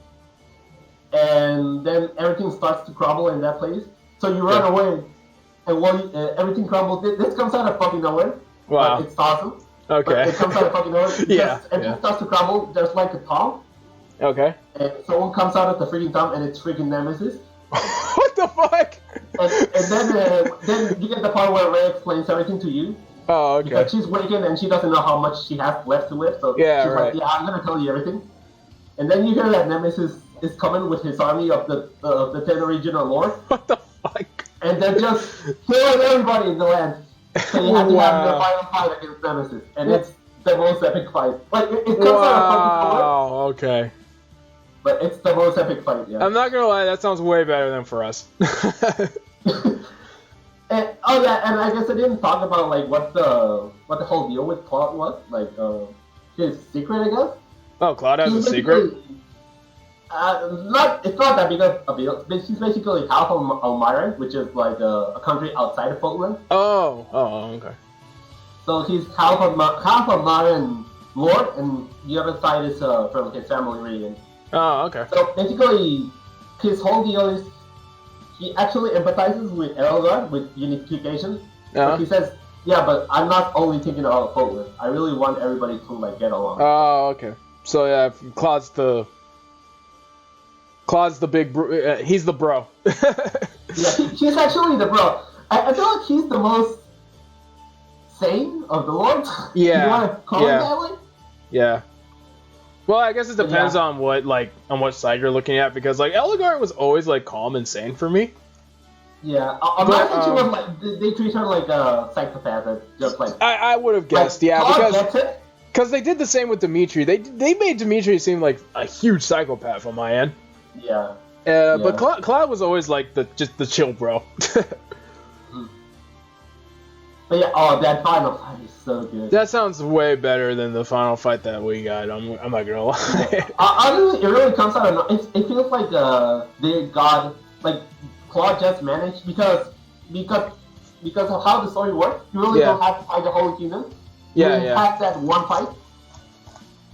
And then everything starts to crumble in that place. So you run away, and when everything crumbles, this comes out of fucking nowhere. Wow. It's awesome. Okay. But it comes out of fucking nowhere. Yeah. Everything starts to crumble. There's like a tom. Okay. And someone comes out of the freaking tom, and it's freaking Nemesis. What the fuck? And then you get the part where Ray explains everything to you. Oh, okay. Because she's waking and she doesn't know how much she has left to live. So Yeah, she's right. like, yeah, I'm gonna tell you everything. And then you hear that Nemesis is coming with his army of the 10 original lords. What the fuck? And they're just killing everybody in the land. So you have to have the final fight against Nemesis. And it's the most epic fight. Like, it comes out of fucking nowhere. Wow, okay. But it's the most epic fight, yeah. I'm not gonna lie, that sounds way better than for us. And, oh yeah, and I guess I didn't talk about like what the whole deal with Claude was. Like his secret, I guess. Oh, Claude has a secret? It's not that big of a deal. He's basically half of Elmira, which is like a country outside of Poland. Oh, okay. So he's half of Elmira Lord, and the other side is from his family region. Oh, okay. So basically, his whole deal is he actually empathizes with Elgar with unification. But he says, "Yeah, but I'm not only thinking about Poland. I really want everybody to like get along." Oh, okay. So yeah, Claude's the big bro. He's the bro. Yeah, he's actually the bro. I feel like he's the most sane of the lords. Yeah. You want to call it that way? Yeah. Well, I guess it depends on what side you're looking at, because like Elgar was always like calm and sane for me. Yeah, imagine she was like they treat her like a psychopath, just like I would have guessed, like, because they did the same with Dimitri. They made Dimitri seem like a huge psychopath on my end. Yeah. But Claude was always like just the chill bro. But yeah, that final fight is so good. That sounds way better than the final fight that we got. I'm not gonna lie. Honestly, it really comes out of it feels like they got like Claude just managed because of how the story works. You really don't have to fight the whole kingdom. You have that one fight.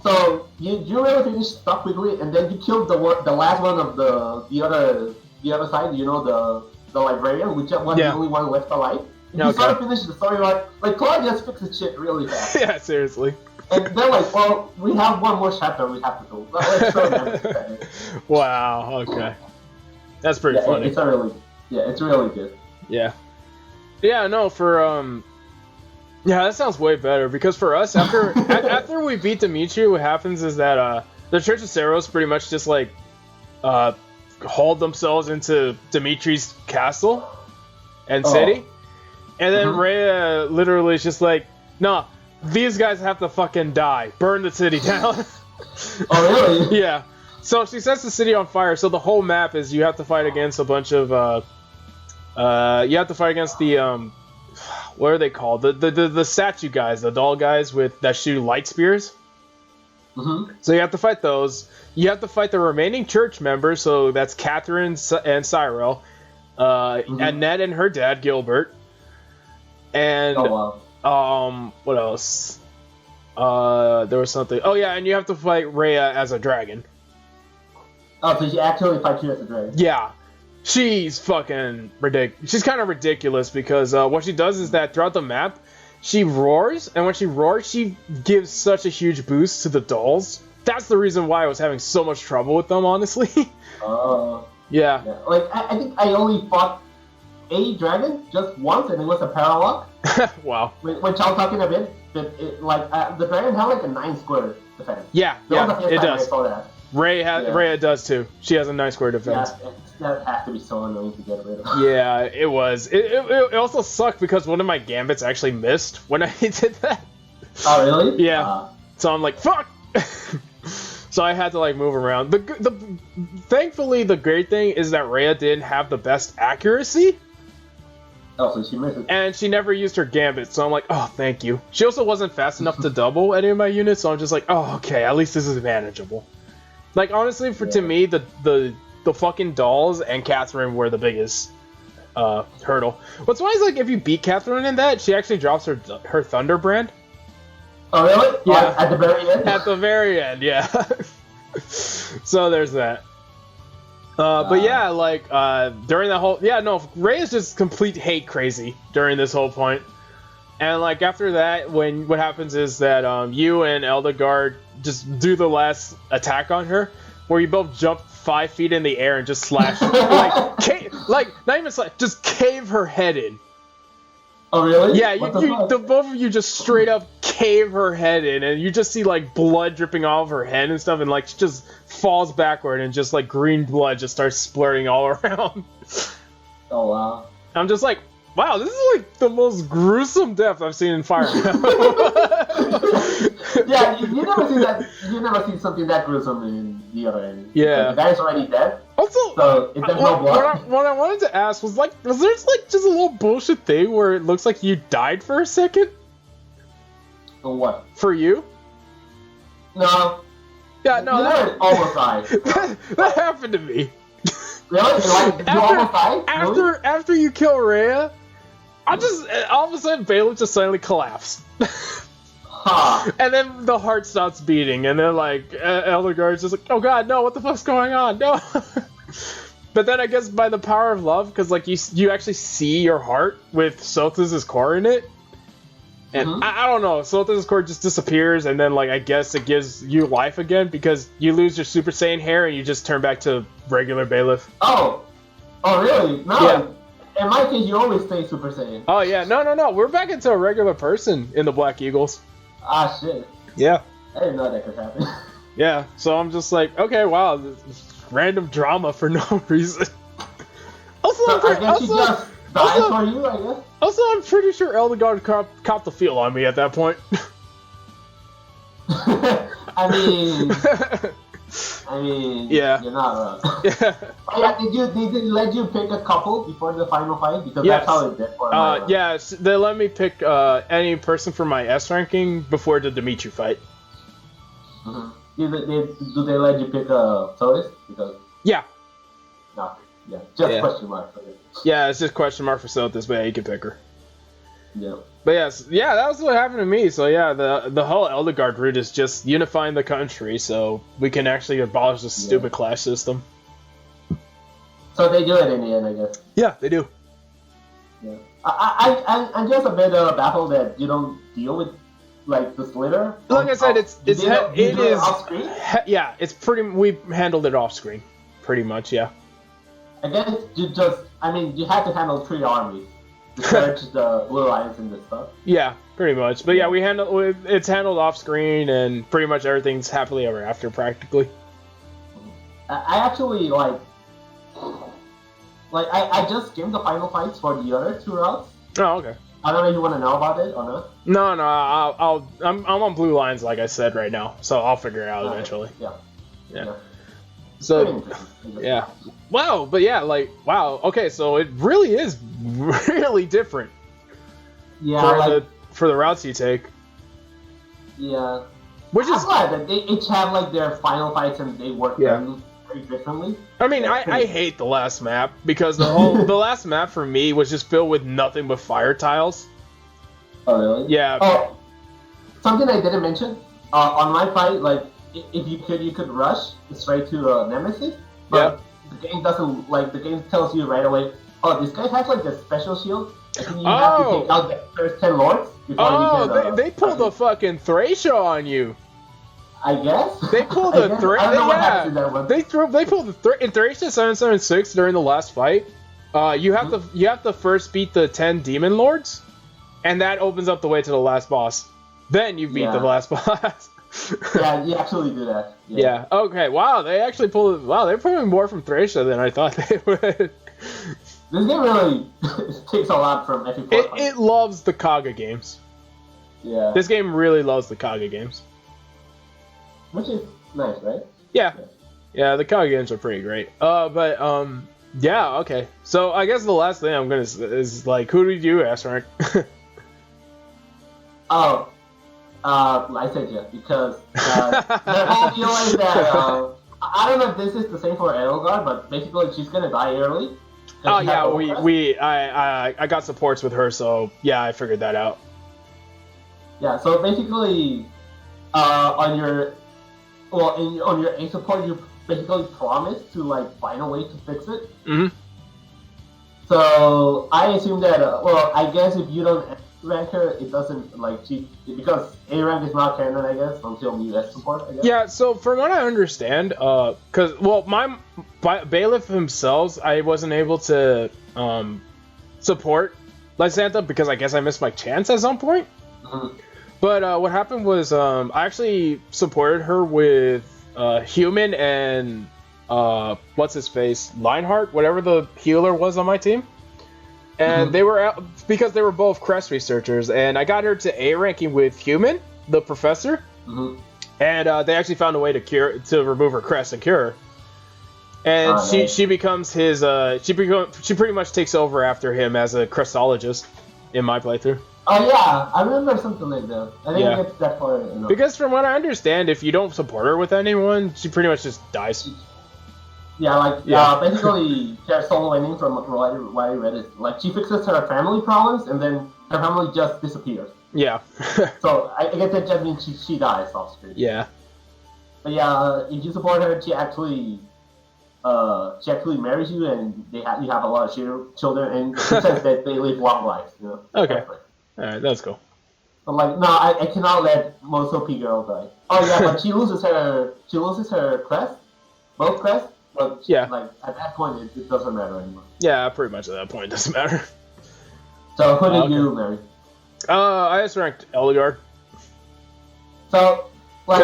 So you really finish stuff quickly, and then you killed the last one of the other side. You know the librarian, which was the only one left alive. You sort of finish the story like Claude just fixes shit really fast. Yeah, seriously. And they're like, well, we have one more chapter we have to do. Let's show them. Wow. Okay. That's pretty funny. It's really good. Yeah. Yeah. No. Yeah, that sounds way better, because for us, after we beat Dimitri, what happens is that the Church of Saros pretty much just like hauled themselves into Dimitri's castle and city, and then Rhea literally is just like, "Nah, these guys have to fucking die. Burn the city down." Oh really? Yeah. So she sets the city on fire. So the whole map is you have to fight against a bunch of you have to fight against the what are they called? The statue guys, the doll guys that shoot light spears. Mm-hmm. So you have to fight those. You have to fight the remaining church members. So that's Catherine and Cyril, Annette and her dad Gilbert, and what else? There was something. Oh yeah, and you have to fight Rhea as a dragon. Oh, so she actually fights you as a dragon? Yeah. She's fucking ridiculous. She's kind of ridiculous because what she does is that throughout the map, she roars, and when she roars, she gives such a huge boost to the dolls. That's the reason why I was having so much trouble with them, honestly. Yeah. Like, I think I only fought a dragon just once, and it was a paralock. Wow. Which I'll talk in a bit. But the dragon had like a 9 square defense. Yeah, it does. I saw that. Rhea does too. She has a nice square defense. Yeah, that has to be so annoying to get rid of. Yeah, it was. It also sucked because one of my gambits actually missed when I did that. Oh, really? Yeah. So I'm like, fuck! So I had to like move around. Thankfully, the great thing is that Rhea didn't have the best accuracy. Oh, so she missed it. And she never used her gambit, so I'm like, oh, thank you. She also wasn't fast enough to double any of my units, so I'm just like, oh, okay, at least this is manageable. Like, honestly, to me, the fucking dolls and Catherine were the biggest hurdle. What's funny is, like, if you beat Catherine in that, she actually drops her Thunderbrand. Oh, really? Yeah. At the very end? At the very end, yeah. So there's that. But yeah, like, during that whole... Yeah, no, Ray is just complete hate crazy during this whole point. And, like, after that, what happens is that you and Eldegard just do the last attack on her, where you both jump 5 feet in the air and just slash... not even slash, just cave her head in. Oh, really? Yeah, the both of you just straight up cave her head in, and you just see, like, blood dripping off her head and stuff, and, like, she just falls backward, and just, like, green blood just starts splurting all around. Oh, wow. I'm just like, wow, this is, like, the most gruesome death I've seen in Fire Emblem. Yeah, you never see that. You never see something that gruesome in the other end. Yeah. The guy's already dead. Also, so if there's no blood. What I wanted to ask was there like just a little bullshit thing where it looks like you died for a second? For what? For you? No. Yeah, no. That almost died. That happened to me. Really? Like, you almost died? After you kill Rhea, I just all of a sudden Bailiff just suddenly collapsed. Huh. And then the heart stops beating, and then like Eldegard's just like, oh god, no, what the fuck's going on? No. But then I guess by the power of love, because like you actually see your heart with Sothis' core in it, and I don't know, Sothis' core just disappears, and then like I guess it gives you life again because you lose your Super Saiyan hair and you just turn back to regular Bailiff. Oh really? No. Yeah. In my case, you always stay Super Saiyan. Oh yeah, no, we're back into a regular person in the Black Eagles. Ah, shit. Yeah. I didn't know that could happen. Yeah, so I'm just like, okay, wow, this random drama for no reason. Also, I guess she just died for you, I guess? Also, I'm pretty sure Eldegard copped the feel on me at that point. I mean, yeah. You're not wrong. Yeah. Oh, yeah, did they let you pick a couple before the final fight? Because that's how it did for my yes, they let me pick any person for my S ranking before the Dimitri fight. Do they let you pick Solis? Because yeah. No, yeah, just question mark for it. Yeah, it's just question mark for Solis, but yeah, you can pick her. Yeah. But yes, yeah, that was what happened to me. So yeah, the whole Eldegard route is just unifying the country, so we can actually abolish the stupid class system. So they do it in the end, I guess. Yeah, they do. Yeah. I'm just a bit baffled that you don't deal with like the Slither. Like I said, it is off screen. Yeah, it's pretty. We handled it off screen, pretty much. Yeah. I guess you had to handle 3 armies. The Church, the Blue Alliance, and this stuff. Yeah, pretty much. But yeah, it's handled off screen, and pretty much everything's happily ever after, practically. I actually I just skimmed the final fights for the other 2 routes. Oh, okay. I don't know if you want to know about it or not. No, I'm on blue lines, like I said right now, so I'll figure it out eventually. Yeah. So, yeah. Wow, but yeah, like, wow. Okay, so it really is really different. Yeah, for the routes you take. Yeah. Which is glad that they each have like their final fights and they work them very differently. I mean, I hate the last map because the last map for me was just filled with nothing but fire tiles. Oh really? Yeah. Oh, something I didn't mention on my fight, like if you could rush straight to Nemesis, but the game doesn't the game tells you right away. Oh, this guy has like a special shield. And you have to take out the first 10 lords before you can. They pulled a fucking Thracia on you. I guess. They pulled a Thracia. I don't know what happened to that one. They pulled in Thracia 776 during the last fight. You have to first beat the 10 demon lords, and that opens up the way to the last boss. Then you beat the last boss. Yeah, you actually do that. Yeah. Okay. Wow. They actually pulled. Wow. They're pulling more from Thracia than I thought they would. This game really takes a lot from FE4. It loves the Kaga games. Yeah. This game really loves the Kaga games. Which is nice, right? Yeah. Yeah. The Kaga games are pretty great. Yeah. Okay. So I guess the last thing I'm gonna is like, who did you S rank? Oh. Lysatia, because the whole deal is that I don't know if this is the same for Edelgard, but basically she's gonna die early. Oh yeah, I got supports with her, so yeah, I figured that out. Yeah, so basically, on your A support, you basically promise to like find a way to fix it. Mm-hmm. So I assume that I guess if you don't rank her, it doesn't because A rank is not canon, I guess, until you S support. I guess. Yeah, so from what I understand, my Bailiff himself, I wasn't able to support Lysantha because I guess I missed my chance at some point. Mm-hmm. But what happened was I actually supported her with Human and what's his face, Lionheart, whatever the healer was on my team. And they were out because they were both crest researchers, and I got her to A ranking with Human, the professor, and they actually found a way to remove her crest and cure her. And she becomes his she pretty much takes over after him as a crestologist in my playthrough. Oh yeah, I remember something like that. I think it's that far enough. Because from what I understand, if you don't support her with anyone, she pretty much just dies. Yeah, basically, there's solo ending from what I read is like she fixes her family problems and then her family just disappears. Yeah. So I guess that just means she dies off screen. Yeah. But yeah, if you support her, she actually marries you and you have a lot of children, and it says that they live long lives. You know. Okay. All right, that's cool. But like, no, I cannot let most OP girl die. Oh yeah, but she loses her crest, both crests. But like at that point, it doesn't matter anymore. Yeah, pretty much at that point, it doesn't matter. So who did you marry? I just ranked Edelgard. So, like,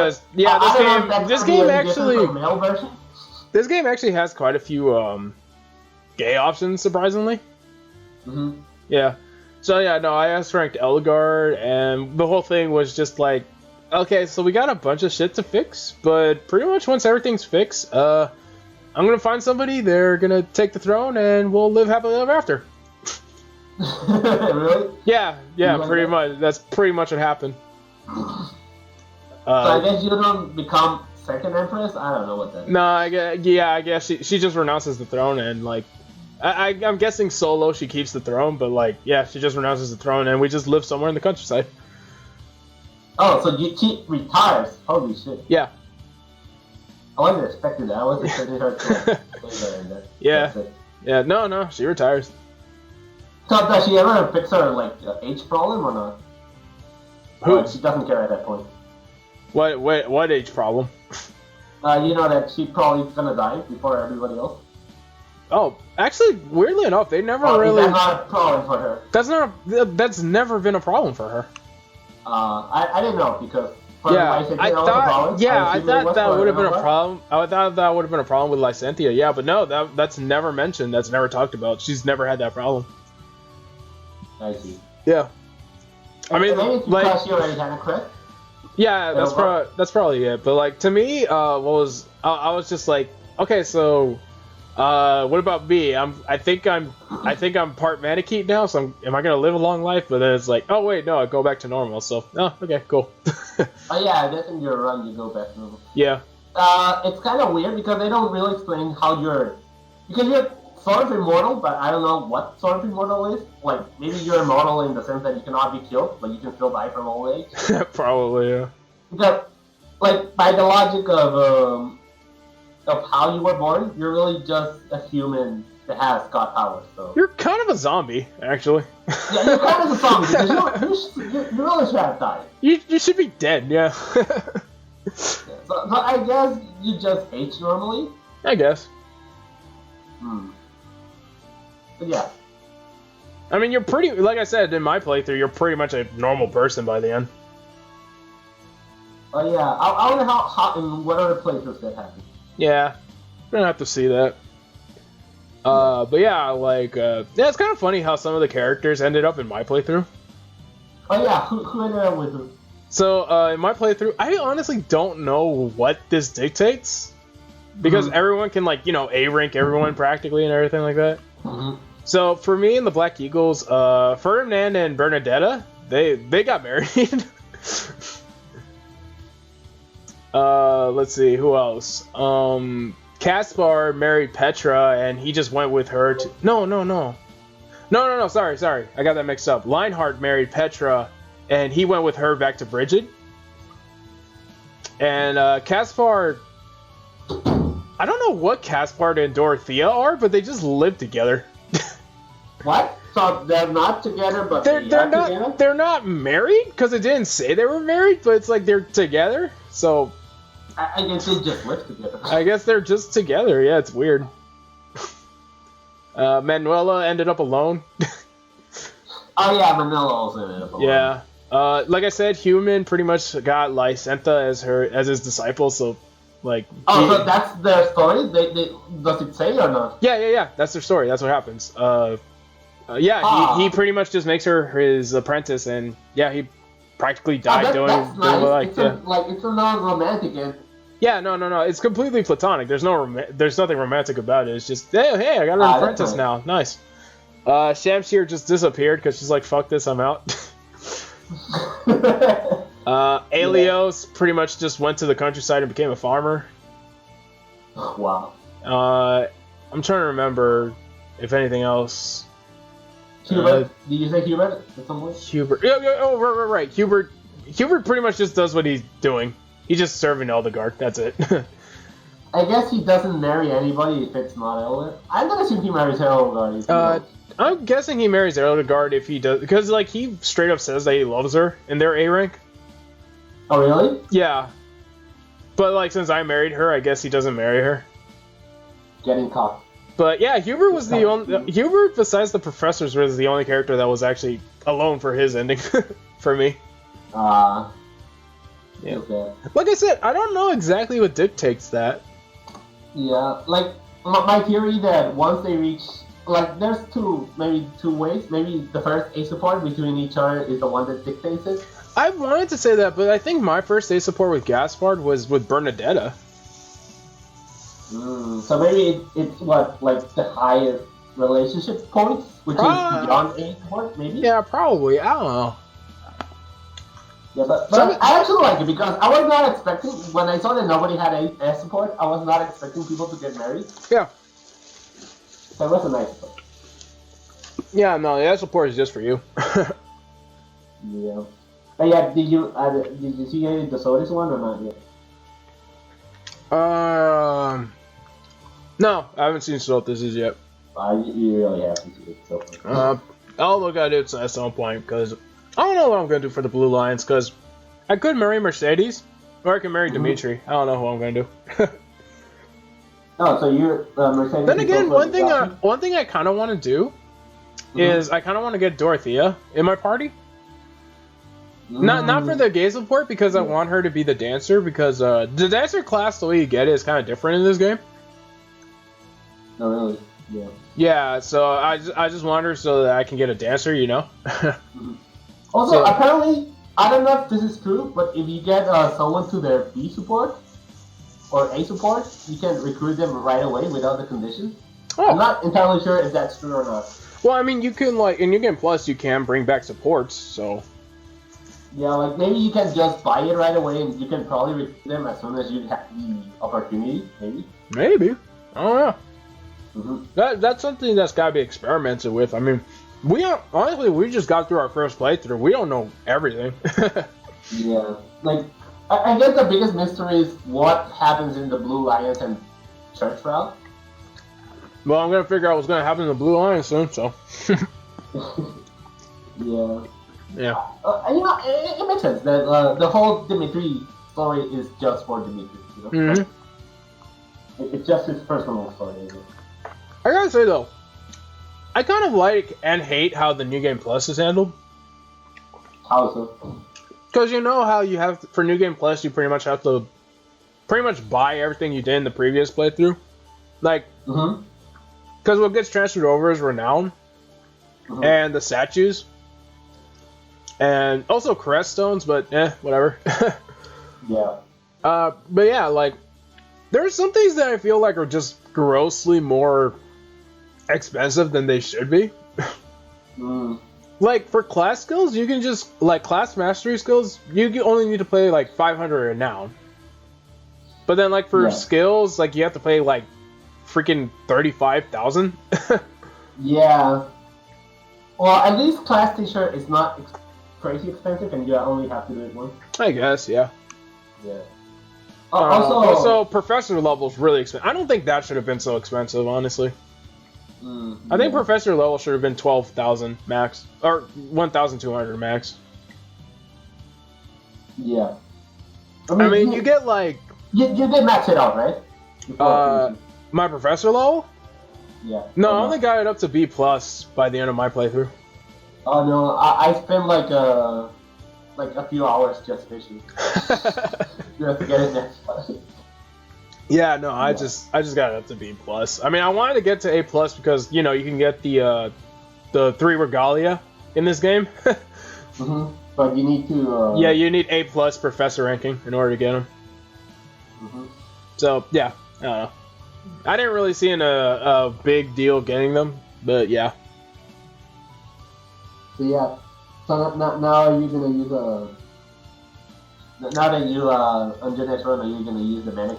this game actually has quite a few gay options, surprisingly. Mm-hmm. Yeah. So yeah, no, I just ranked Edelgard, and the whole thing was just like, okay, so we got a bunch of shit to fix, but pretty much once everything's fixed, I'm gonna find somebody, they're gonna take the throne, and we'll live happily ever after. Really? Yeah, pretty much. That's pretty much what happened. So I guess you don't become second empress? I don't know what that is. No, I guess she just renounces the throne, and like, I'm guessing solo she keeps the throne, but like, yeah, she just renounces the throne, and we just live somewhere in the countryside. Oh, so she retires? Holy shit. Yeah. I wasn't expecting that. I wasn't expecting her to stay there and that. Yeah, no, she retires. So does she ever fix her like age problem or not? Who? She doesn't care at that point. What age problem? You know that she probably gonna die before everybody else. Oh, actually, weirdly enough, they never really. Is that not a problem for her? That's never been a problem for her. I didn't know because. I thought that would have been a problem. I thought that would have been a problem with Lysantha. Yeah, but no, that's never mentioned. That's never talked about. She's never had that problem. I see. Yeah. I mean, like, she already had a crit. Yeah, that's probably it. But like to me, I was just like, okay, so what about me? I think I'm part Manakete now, so am I gonna live a long life? But then it's like, oh wait, no, I go back to normal. So okay, cool. Oh yeah, I guess in your run you go back to normal. Yeah. It's kind of weird because they don't really explain how you're sort of immortal, but I don't know what sort of immortal is. Like maybe you're immortal in the sense that you cannot be killed, but you can still die from old age. Probably, yeah. Because like by the logic of how you were born, you're really just a human that has god powers. So you're kind of a zombie, actually. Yeah, you're kind of a zombie because you really should have died. You should be dead, yeah. So I guess you just age normally. I guess. But yeah. I mean, you're pretty. Like I said in my playthrough, you're pretty much a normal person by the end. Oh yeah, I wonder how in what other playthroughs that happened. Yeah, we're gonna have to see that. But yeah, like, yeah, it's kind of funny how some of the characters ended up in my playthrough. Oh yeah, who ended up with who? So, in my playthrough, I honestly don't know what this dictates. Because everyone can, like, you know, A-rank everyone practically and everything like that. So, for me and the Black Eagles, Ferdinand and Bernadetta, they got married. Let's see, who else? Caspar married Petra, and he just went with her to... No, sorry. I got that mixed up. Lionheart married Petra, and he went with her back to Brigid. And, Caspar... I don't know what Caspar and Dorothea are, but they just live together. What? So they're not together, but they're not together? They're not married? Because it didn't say they were married, but it's like they're together, so... I guess they just live together. I guess they're just together. Yeah, it's weird. Manuela ended up alone. Oh yeah, Manuela also ended up alone. Yeah. Like I said, Human pretty much got Lysenta as his disciple. So, like. So that's their story. Does it say or not? Yeah. That's their story. That's what happens. He pretty much just makes her his apprentice, and yeah, he practically died doing that's nice. It's it's a non-romantic end. Yeah, no. It's completely platonic. There's nothing romantic about it. It's just, hey, I got an apprentice now. Nice. Shamshir just disappeared because she's like, fuck this, I'm out. Aelios pretty much just went to the countryside and became a farmer. Wow. I'm trying to remember if anything else. Hubert? Did you say Hubert at some point? Hubert. Oh, right. Hubert pretty much just does what he's doing. He's just serving Eldegard. That's it. I guess he doesn't marry anybody if it's not Eldegard. I'm gonna assume he marries Eldegard. I'm guessing he marries Eldegard if he does, because like he straight up says that he loves her in their A rank. Oh really? Yeah. But like since I married her, I guess he doesn't marry her. Getting caught. But yeah, Hubert was the only. Hubert, besides the professors, was the only character that was actually alone for his ending for me. Yeah. Okay. Like I said, I don't know exactly what dictates that. Yeah, like my theory that once they reach, like, there's maybe two ways. Maybe the first A support between each other is the one that dictates it. I wanted to say that, but I think my first A support with Gaspard was with Bernadetta. So maybe it's what, like, the highest relationship points, which is beyond A support, maybe? Yeah, probably. I don't know. Yeah, but I actually like it because I was not expecting, when I saw that nobody had A support, I was not expecting people to get married. Yeah. So it was a nice support. Yeah, no, the A support is just for you. Yeah. But yeah, did you see any of the Solis one or not yet? No, I haven't seen Solstices yet. You really have to see it so far. I'll look at it at some point, because I don't know what I'm going to do for the Blue Lions, because I could marry Mercedes, or I can marry Dimitri. I don't know who I'm going to do. Oh, so you're Mercedes. Then again, one thing I kind of want to do is I kind of want to get Dorothea in my party. Not for the gay support, because I want her to be the dancer, because the dancer class, the way you get it, is kind of different in this game. Oh, really? Yeah. Yeah, so I just want her so that I can get a dancer, you know? Also, apparently, I don't know if this is true, but if you get someone to their B support or A support, you can recruit them right away without the conditions. Oh. I'm not entirely sure if that's true or not. Well, I mean, you can, like, in New Game Plus, you can bring back supports, so... Yeah, like, maybe you can just buy it right away, and you can probably recruit them as soon as you have the opportunity, maybe? Maybe. I don't know. That's something that's got to be experimented with. I mean, we just got through our first playthrough. We don't know everything. Yeah. Like, I guess the biggest mystery is what happens in the Blue Lions and Church route. Well, I'm going to figure out what's going to happen in the Blue Lions soon, so... Yeah. Yeah. You know, it makes sense that the whole Dimitri story is just for Dimitri, you know? It's just his personal story, isn't it? I gotta say, though, I kind of like and hate how the New Game Plus is handled. How so? Because you know how you have for New Game Plus, you pretty much have to buy everything you did in the previous playthrough, like. Because what gets transferred over is renown and the statues, and also crest stones. But whatever. Yeah. But yeah, like there's some things that I feel like are just grossly more expensive than they should be. Like for class skills, you can just like class mastery skills. You only need to play like 500 renown. But then like for skills, like you have to pay like freaking 35,000. Yeah. Well, at least class t-shirt is not crazy expensive, and you only have to do it once. I guess, yeah. Yeah. Also, professor level is really expensive. I don't think that should have been so expensive, honestly. I think professor level should have been 12,000 max, or 1,200 max. Yeah. I mean, you get like. You did max it out, right? My professor level? Yeah. No, I only got it up to B+ by the end of my playthrough. Oh no, I spent like a few hours just fishing. You have to get it next time. Yeah, no, I just got it up to B+. I mean, I wanted to get to A+ because you know you can get the 3 regalia in this game. But you need to. Yeah, you need A+ professor ranking in order to get them. So yeah, I don't know. I didn't really see a big deal getting them, but yeah. So yeah, so now are you gonna use now that you on your next run, are you gonna use the manic?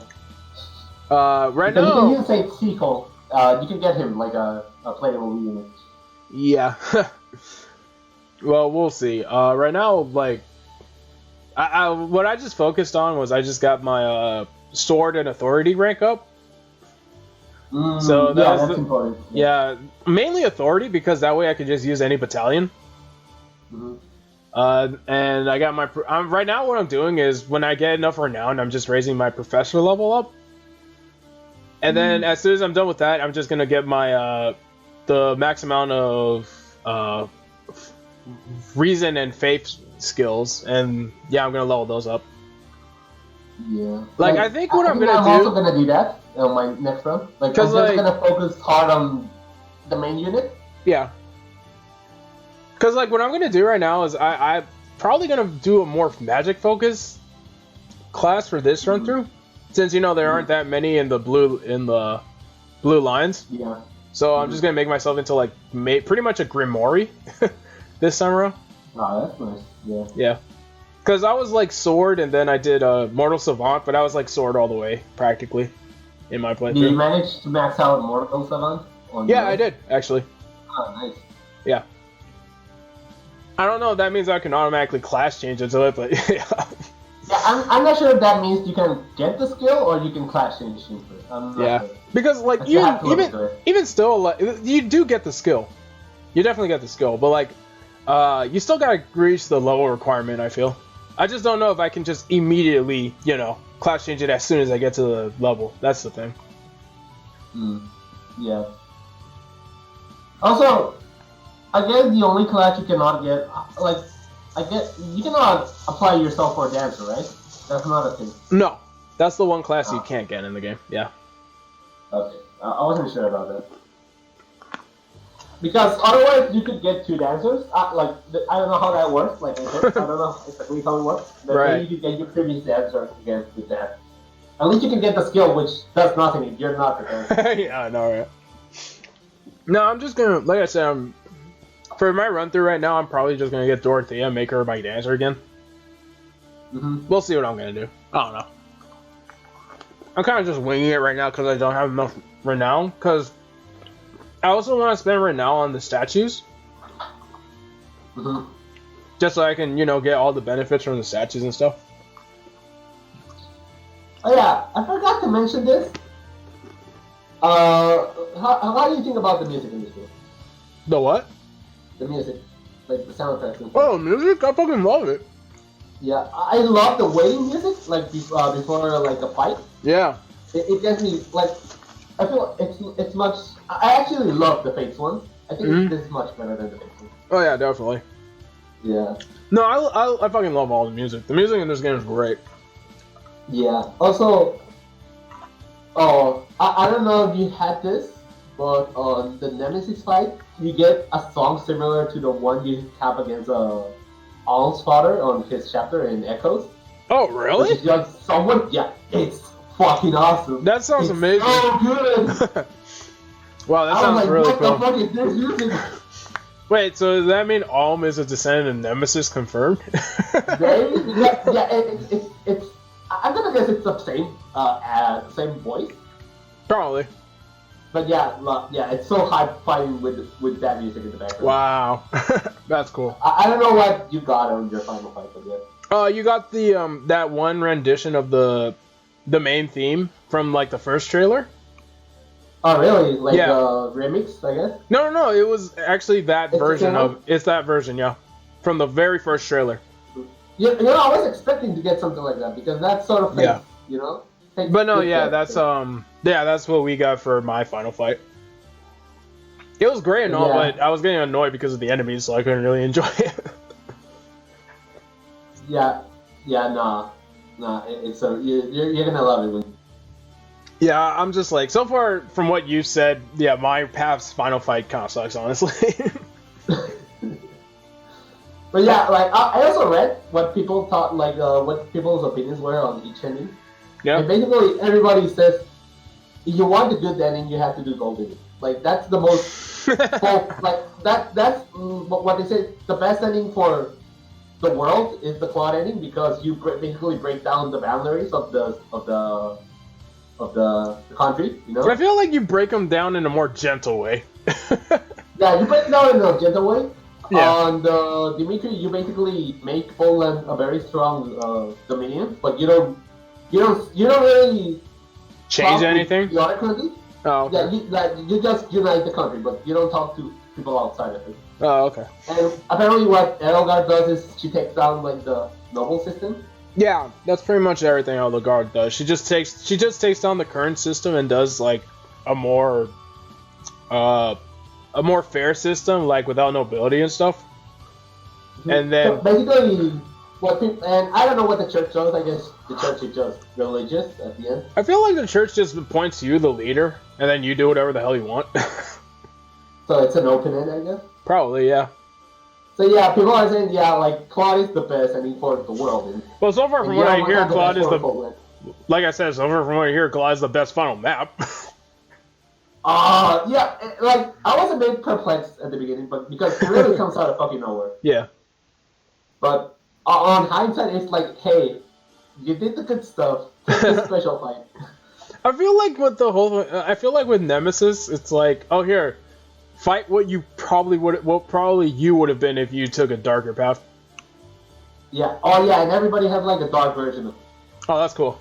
Right because now. You can use a Sequel. You can get him like a playable unit. Yeah. Well, we'll see. Right now, like, what I just focused on was I just got my sword and authority rank up. So that's important. Yeah, mainly authority because that way I could just use any battalion. And I got my. Right now, what I'm doing is when I get enough renown, I'm just raising my professor level up. And then as soon as I'm done with that, I'm just gonna get my the max amount of reason and faith skills, and yeah, I'm gonna level those up. Yeah. Like I think what I'm gonna I'm do. also gonna do that on my next run. Like I'm just gonna focus hard on the main unit. Yeah. Because like what I'm gonna do right now is I'm probably gonna do a more magic focus class for this run through, since you know there aren't that many in the blue lines. Yeah. So I'm just gonna make myself into like pretty much a Grimoire this time around. Oh, that's nice. Yeah. Yeah. Because I was like sword, and then I did Mortal Savant, but I was like sword all the way practically in my playthrough. Did you manage to max out Mortal Savant? Yeah, I did actually. Oh, nice. Yeah. I don't know if that means I can automatically class change into it, but yeah. Yeah, I'm not sure if that means you can get the skill or you can class change into it. Yeah, because like even still, like, you do get the skill. You definitely get the skill, but like, you still gotta reach the level requirement. I feel. I just don't know if I can just immediately, you know, class change it as soon as I get to the level. That's the thing. Yeah. Also, I guess the only class you cannot get, like, you cannot apply yourself for a dancer, right? That's not a thing. No, that's the one class you can't get in the game. Yeah. Okay, I wasn't sure about that. Because otherwise you could get 2 dancers. I don't know how that works. Like I said, I don't know exactly how it works. But right. Then you could get your previous dancer again with that. At least you can get the skill, which does nothing if you're not the dancer. Yeah, I know, right? No, I'm just gonna, like I said, for my run through right now, I'm probably just gonna get Dorothea and make her my dancer again. We'll see what I'm gonna do. I don't know. I'm kind of just winging it right now because I don't have enough renown. Because I also want to spend renown on the statues. Just so I can, you know, get all the benefits from the statues and stuff. Oh yeah, I forgot to mention this. How do you think about the music in this game? The what? The music, like the soundtrack. Oh, music! I fucking love it. Yeah, I love the waiting music, like before like a fight. Yeah. It gets me like, I feel it's much. I actually love the Fates one. I think this is much better than the Fates one. Oh yeah, definitely. Yeah. No, I fucking love all the music. The music in this game is great. Yeah. Also, I don't know if you had this, but on the Nemesis fight, you get a song similar to the one you have against Alm's father on his chapter in Echoes. Oh, really? Which is like someone, yeah, it's fucking awesome. That sounds it's amazing. So good. Wow, that I sounds was like, really what cool. the fuck is this music? Wait, so does that mean Alm is a descendant of Nemesis confirmed? It's. I'm gonna guess it's the same voice. Probably. But yeah, it's so hype fighting with that music in the background. Wow, that's cool. I don't know what you got on your final fight, but yeah. You got the that one rendition of the main theme from like the first trailer. Oh really? Like remix, I guess. No. It was actually that version of. It's that version, yeah, from the very first trailer. Yeah, I was expecting to get something like that because that's sort of fake, you know. But no, that's what we got for my final fight. It was great and all, but I was getting annoyed because of the enemies, so I couldn't really enjoy it. Nah. It's you're gonna love it. Yeah, I'm just like, so far from what you said, yeah, my past final fight kind of sucks, honestly. But yeah, like I also read what people thought, like what people's opinions were on each ending. Yeah. And basically, everybody says if you want a good ending, you have to do gold ending. Like that's the most, like that's what they say. The best ending for the world is the quad ending because you basically break down the boundaries of the country. You know. I feel like you break them down in a more gentle way. Yeah, you break it down in a gentle way. Yeah. On the Dimitri, you basically make Poland a very strong dominion, but you don't really change anything. The other countries. Oh, okay. Yeah, you just unite the country, but you don't talk to people outside of it. Oh, okay. And apparently, what Edelgard does is she takes down like the noble system. Yeah, that's pretty much everything Edelgard does. She just takes down the current system and does like a more fair system, like without nobility and stuff. Mm-hmm. And then so basically, and I don't know what the church does. I guess the church is just religious at the end. I feel like the church just points to you, the leader, and then you do whatever the hell you want. So it's an open end, I guess. Probably, yeah. So yeah, people are saying like Claude is the best ending for the world. Well, so far from what I hear, Claude is like I said, so far from what I hear, Claude is the best final map. Yeah, like I was a bit perplexed at the beginning, but because it really comes out of fucking nowhere. Yeah. But on hindsight, it's like, hey, you did the good stuff. Take the special fight. I feel like with Nemesis, it's like, oh here, fight what you probably would have been if you took a darker path. Yeah. Oh yeah, and everybody has like a dark version of it. Oh, that's cool.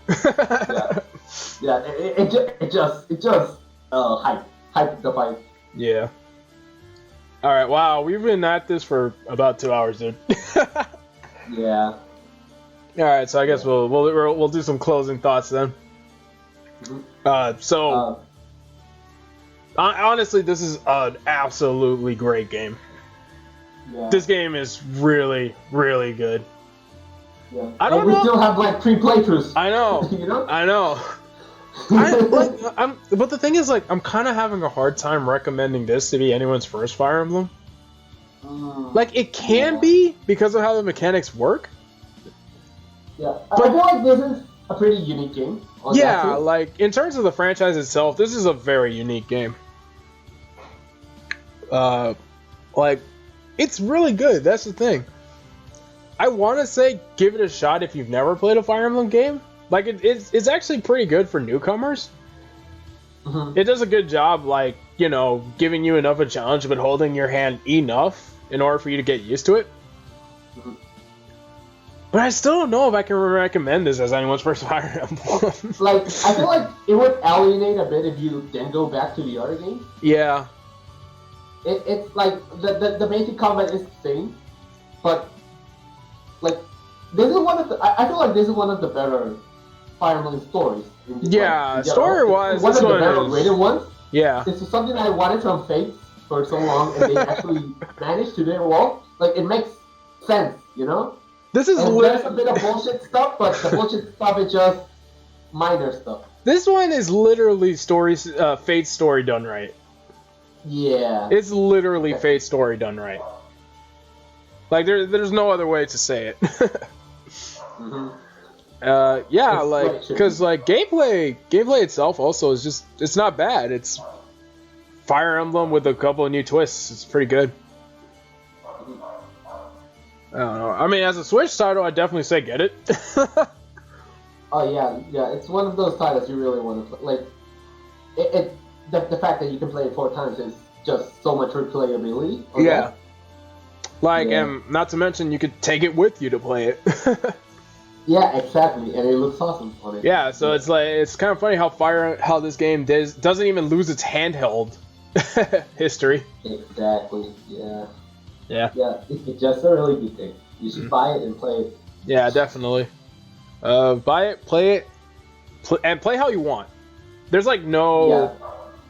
Yeah. It just hype the fight. Yeah. All right. Wow, we've been at this for about 2 hours, dude. Yeah. All right, so I guess we'll do some closing thoughts then. Mm-hmm. Honestly, this is an absolutely great game. Yeah. This game is really, really good. Yeah. I don't know. We still have like 3 playthroughs. I know. You know. I know. But the thing is, like, I'm kind of having a hard time recommending this to be anyone's first Fire Emblem. Like, it can be because of how the mechanics work. Yeah, I feel like this is a pretty unique game. Yeah, like, in terms of the franchise itself, this is a very unique game. Like, it's really good, that's the thing. I want to say give it a shot if you've never played a Fire Emblem game. Like, it's actually pretty good for newcomers. Mm-hmm. It does a good job, like, you know, giving you enough of a challenge, but holding your hand enough in order for you to get used to it. Mm-hmm. But I still don't know if I can recommend this as anyone's first Fire Emblem. Like, I feel like it would alienate a bit if you then go back to the other games. Yeah. It's like, the basic combat is the same, but, like, this is I feel like this is one of the better Fire Emblem stories. Story-wise, one of this the one better is... rated ones. Yeah. It's something I wanted from Fate for so long, and they actually managed to do it well. Like, it makes sense, you know? This is there's a bit of bullshit stuff, but the bullshit stuff is just minor stuff. This one is literally Fate's story done right. Yeah. It's literally Fate's story done right. Like there's no other way to say it. Mm-hmm. Yeah, like because like gameplay itself also is just it's not bad. It's Fire Emblem with a couple of new twists. It's pretty good. I don't know. I mean, as a Switch title, I'd definitely say get it. Oh yeah. It's one of those titles you really want to play. Like, the fact that you can play it 4 times is just so much replayability. Yeah. Like, and not to mention, you could take it with you to play it. Yeah, exactly, and it looks awesome on it. Yeah, so it's like it's kind of funny how this game doesn't even lose its handheld history. Exactly. Yeah. Yeah. Yeah, it's just a really good thing. You should buy it and play it. Yeah, definitely. Buy it, play it, and play how you want. There's like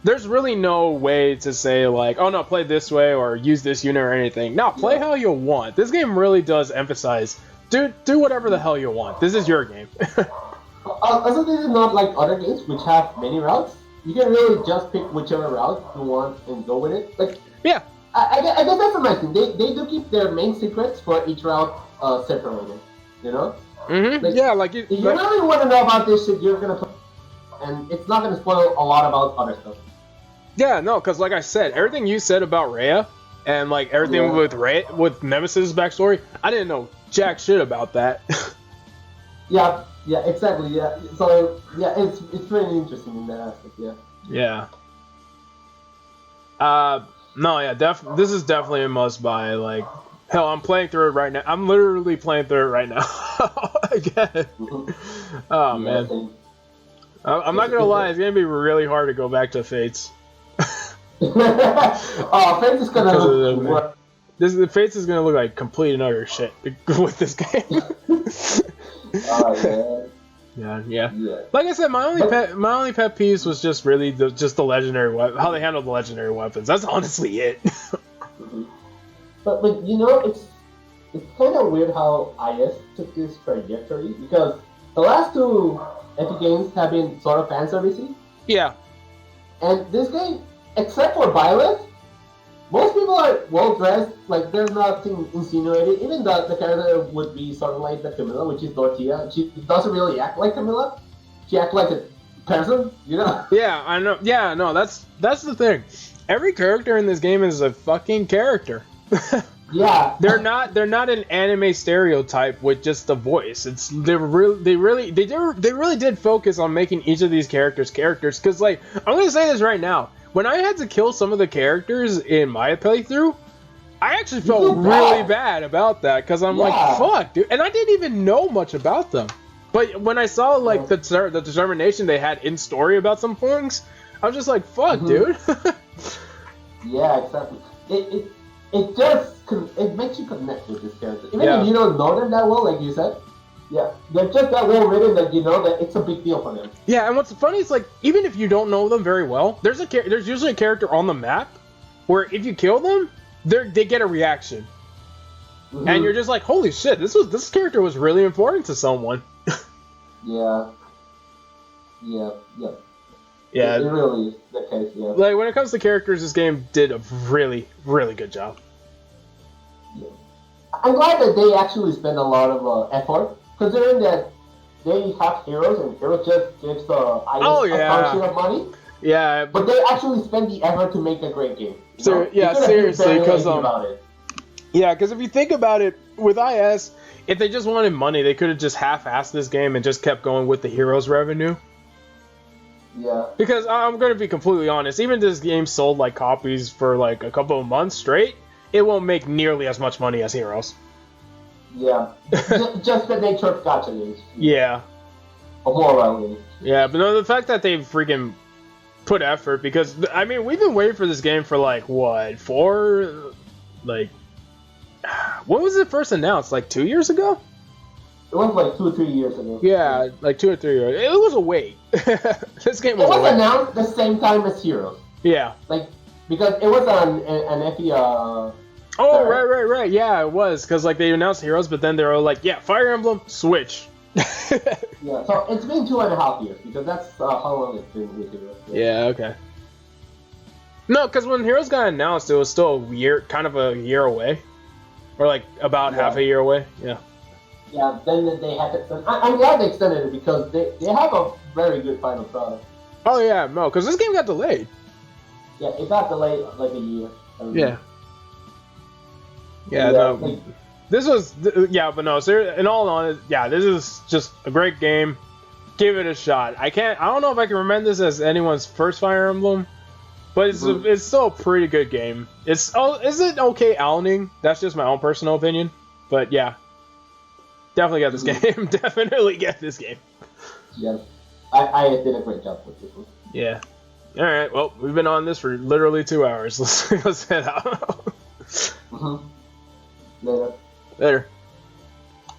there's really no way to say like, oh no, play this way or use this unit or anything. No, play how you want. This game really does emphasize, do whatever the hell you want. This is your game. Also, this is not like other games which have many routes. You can really just pick whichever route you want and go with it. Like, yeah. I guess that's a nice thing. They do keep their main secrets for each route separated. You know? Mm-hmm. Like, yeah, like if you really want to know about this shit, you're gonna play, and it's not gonna spoil a lot about other stuff. Yeah, no, because like I said, everything you said about Rhea and like everything with Nemesis' backstory, I didn't know jack shit about that. Yeah, exactly. Yeah, so yeah, it's really interesting in that aspect. Yeah. Yeah. No, yeah, this is definitely a must buy. Like, hell, I'm playing through it right now. I'm literally playing through it right now. Again. Oh man. I'm not gonna lie, it's gonna be really hard to go back to Fates. Fates is gonna look. Fates is gonna look like complete and utter shit with this game. Oh yeah. Like I said, my only pet peeves was just really the legendary how they handled the legendary weapons. That's honestly it. But you know, it's kind of weird how IS took this trajectory because the last 2 Epic games have been sort of fan servicey. Yeah. And this game, except for Violet, most people are well dressed. Like there's nothing insinuated. Even the character would be sort of like the Camilla, which is Dorothea. She doesn't really act like Camilla. She acts like a person, you know? Yeah, I know. Yeah, no, that's the thing. Every character in this game is a fucking character. Yeah. They're not an anime stereotype with just the voice. They really did focus on making each of these characters because like I'm gonna say this right now. When I had to kill some of the characters in my playthrough, I actually felt really bad about that because I'm like, fuck, dude. And I didn't even know much about them. But when I saw like the determination they had in story about some things, I was just like, fuck, dude. Yeah, exactly. It makes you connect with this character. Even if you don't know them that well, like you said. Yeah, they're just that well written that you know that it's a big deal for them. Yeah, and what's funny is like even if you don't know them very well, there's usually a character on the map where if you kill them, they get a reaction, and you're just like, holy shit, this character was really important to someone. Yeah. It really is the case. Yeah. Like when it comes to characters, this game did a really, really good job. Yeah. I'm glad that they actually spend a lot of effort. Considering that they have heroes and heroes just gives the items a function of money. Yeah. But they actually spend the effort to make a great game. So, yeah, seriously, because if you think about it, with IS, if they just wanted money, they could have just half-assed this game and just kept going with the heroes revenue. Yeah. Because I'm going to be completely honest, even if this game sold like copies for like a couple of months straight, it won't make nearly as much money as Heroes. Yeah, just the nature of gacha games. Yeah. Or more games. Yeah, but no, the fact that they freaking put effort, because, I mean, we've been waiting for this game for like, what, when was it first announced? Like 2 years ago? It was like 2 or 3 years ago. Yeah, like 2 or 3 years. It was a wait. This game was a wait. It was announced the same time as Heroes. Yeah. Like, because it was an FE Oh, right. Yeah, it was because like they announced Heroes, but then they were like, yeah, Fire Emblem Switch. Yeah, so it's been 2.5 years because that's how long it's been with Heroes. Yeah, okay. No, because when Heroes got announced, it was still kind of a year away, or like about half a year away. Yeah. Yeah, then they had to extend. I'm glad they extended it because they have a very good final product. Oh yeah, no, because this game got delayed. Yeah, it got delayed like a year. Yeah. Yeah, no. Like, this was, but no, in all honesty, yeah, this is just a great game. Give it a shot. I don't know if I can recommend this as anyone's first Fire Emblem, but it's still a pretty good game. Is it okay outing? That's just my own personal opinion, but yeah, definitely get this game. Definitely get this game. Yeah, I did a great job with this one. Yeah. All right. Well, we've been on this for literally 2 hours. Let's head out. Later. Later.